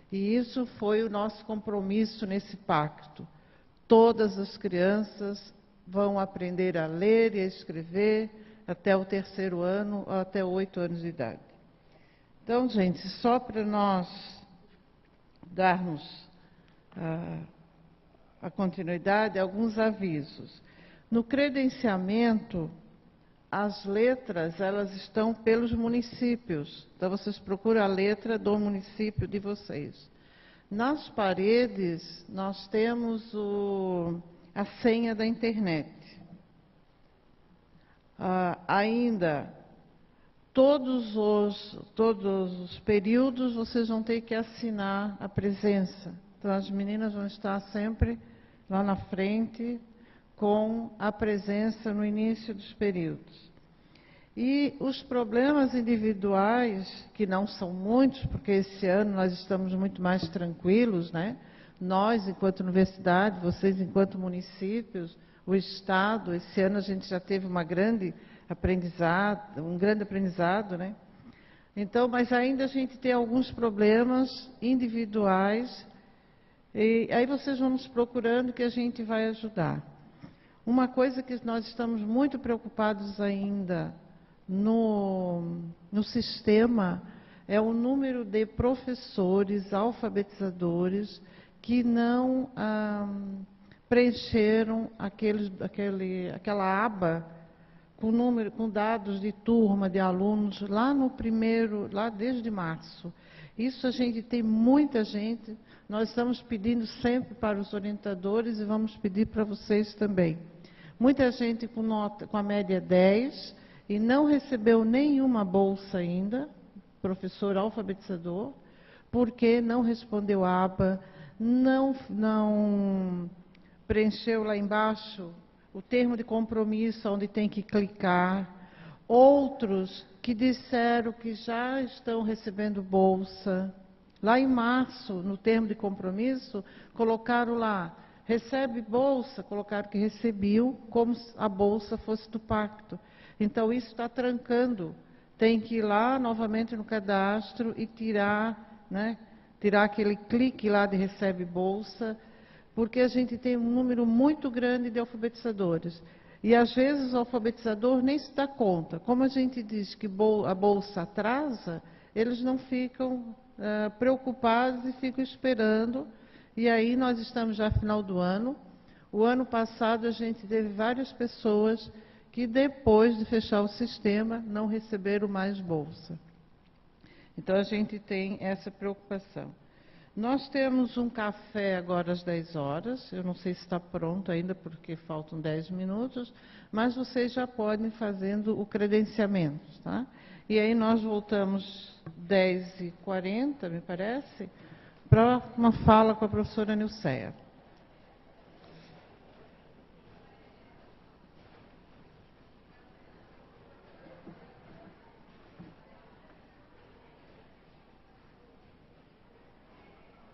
E isso foi o nosso compromisso nesse pacto. Todas as crianças vão aprender a ler e a escrever até o 3º ano, ou até 8 anos de idade. Então, gente, só para nós darmos a continuidade, alguns avisos. No credenciamento, as letras, elas estão pelos municípios. Então, vocês procuram a letra do município de vocês. Nas paredes, nós temos a senha da internet. Ainda, todos os períodos, vocês vão ter que assinar a presença. Então, as meninas vão estar sempre lá na frente, com a presença no início dos períodos. E os problemas individuais, que não são muitos, porque esse ano nós estamos muito mais tranquilos, né? Nós, enquanto universidade, vocês, enquanto municípios, o Estado, esse ano a gente já teve um grande aprendizado, né? Então, mas ainda a gente tem alguns problemas individuais, e aí vocês vão nos procurando que a gente vai ajudar. Uma coisa que nós estamos muito preocupados ainda no sistema é o número de professores alfabetizadores que não preencheram aquela aba com dados de turma, de alunos, lá desde março. Isso a gente tem muita gente, nós estamos pedindo sempre para os orientadores e vamos pedir para vocês também. Muita gente com a média 10 e não recebeu nenhuma bolsa ainda, professor alfabetizador, porque não respondeu a aba, não preencheu lá embaixo o termo de compromisso onde tem que clicar. Outros que disseram que já estão recebendo bolsa. Lá em março, no termo de compromisso, colocaram lá, recebe bolsa, colocaram que recebiam, como se a bolsa fosse do pacto. Então, isso está trancando. Tem que ir lá novamente no cadastro e tirar, né, tirar aquele clique lá de recebe bolsa, porque a gente tem um número muito grande de alfabetizadores. E, às vezes, o alfabetizador nem se dá conta. Como a gente diz que a bolsa atrasa, eles não ficam preocupados e ficam esperando. E aí, nós estamos já no final do ano. O ano passado, a gente teve várias pessoas que, depois de fechar o sistema, não receberam mais bolsa. Então, a gente tem essa preocupação. Nós temos um café agora às 10 horas, eu não sei se está pronto ainda, porque faltam 10 minutos, mas vocês já podem ir fazendo o credenciamento, tá? E aí nós voltamos 10h40, me parece, para uma fala com a professora Nilceia.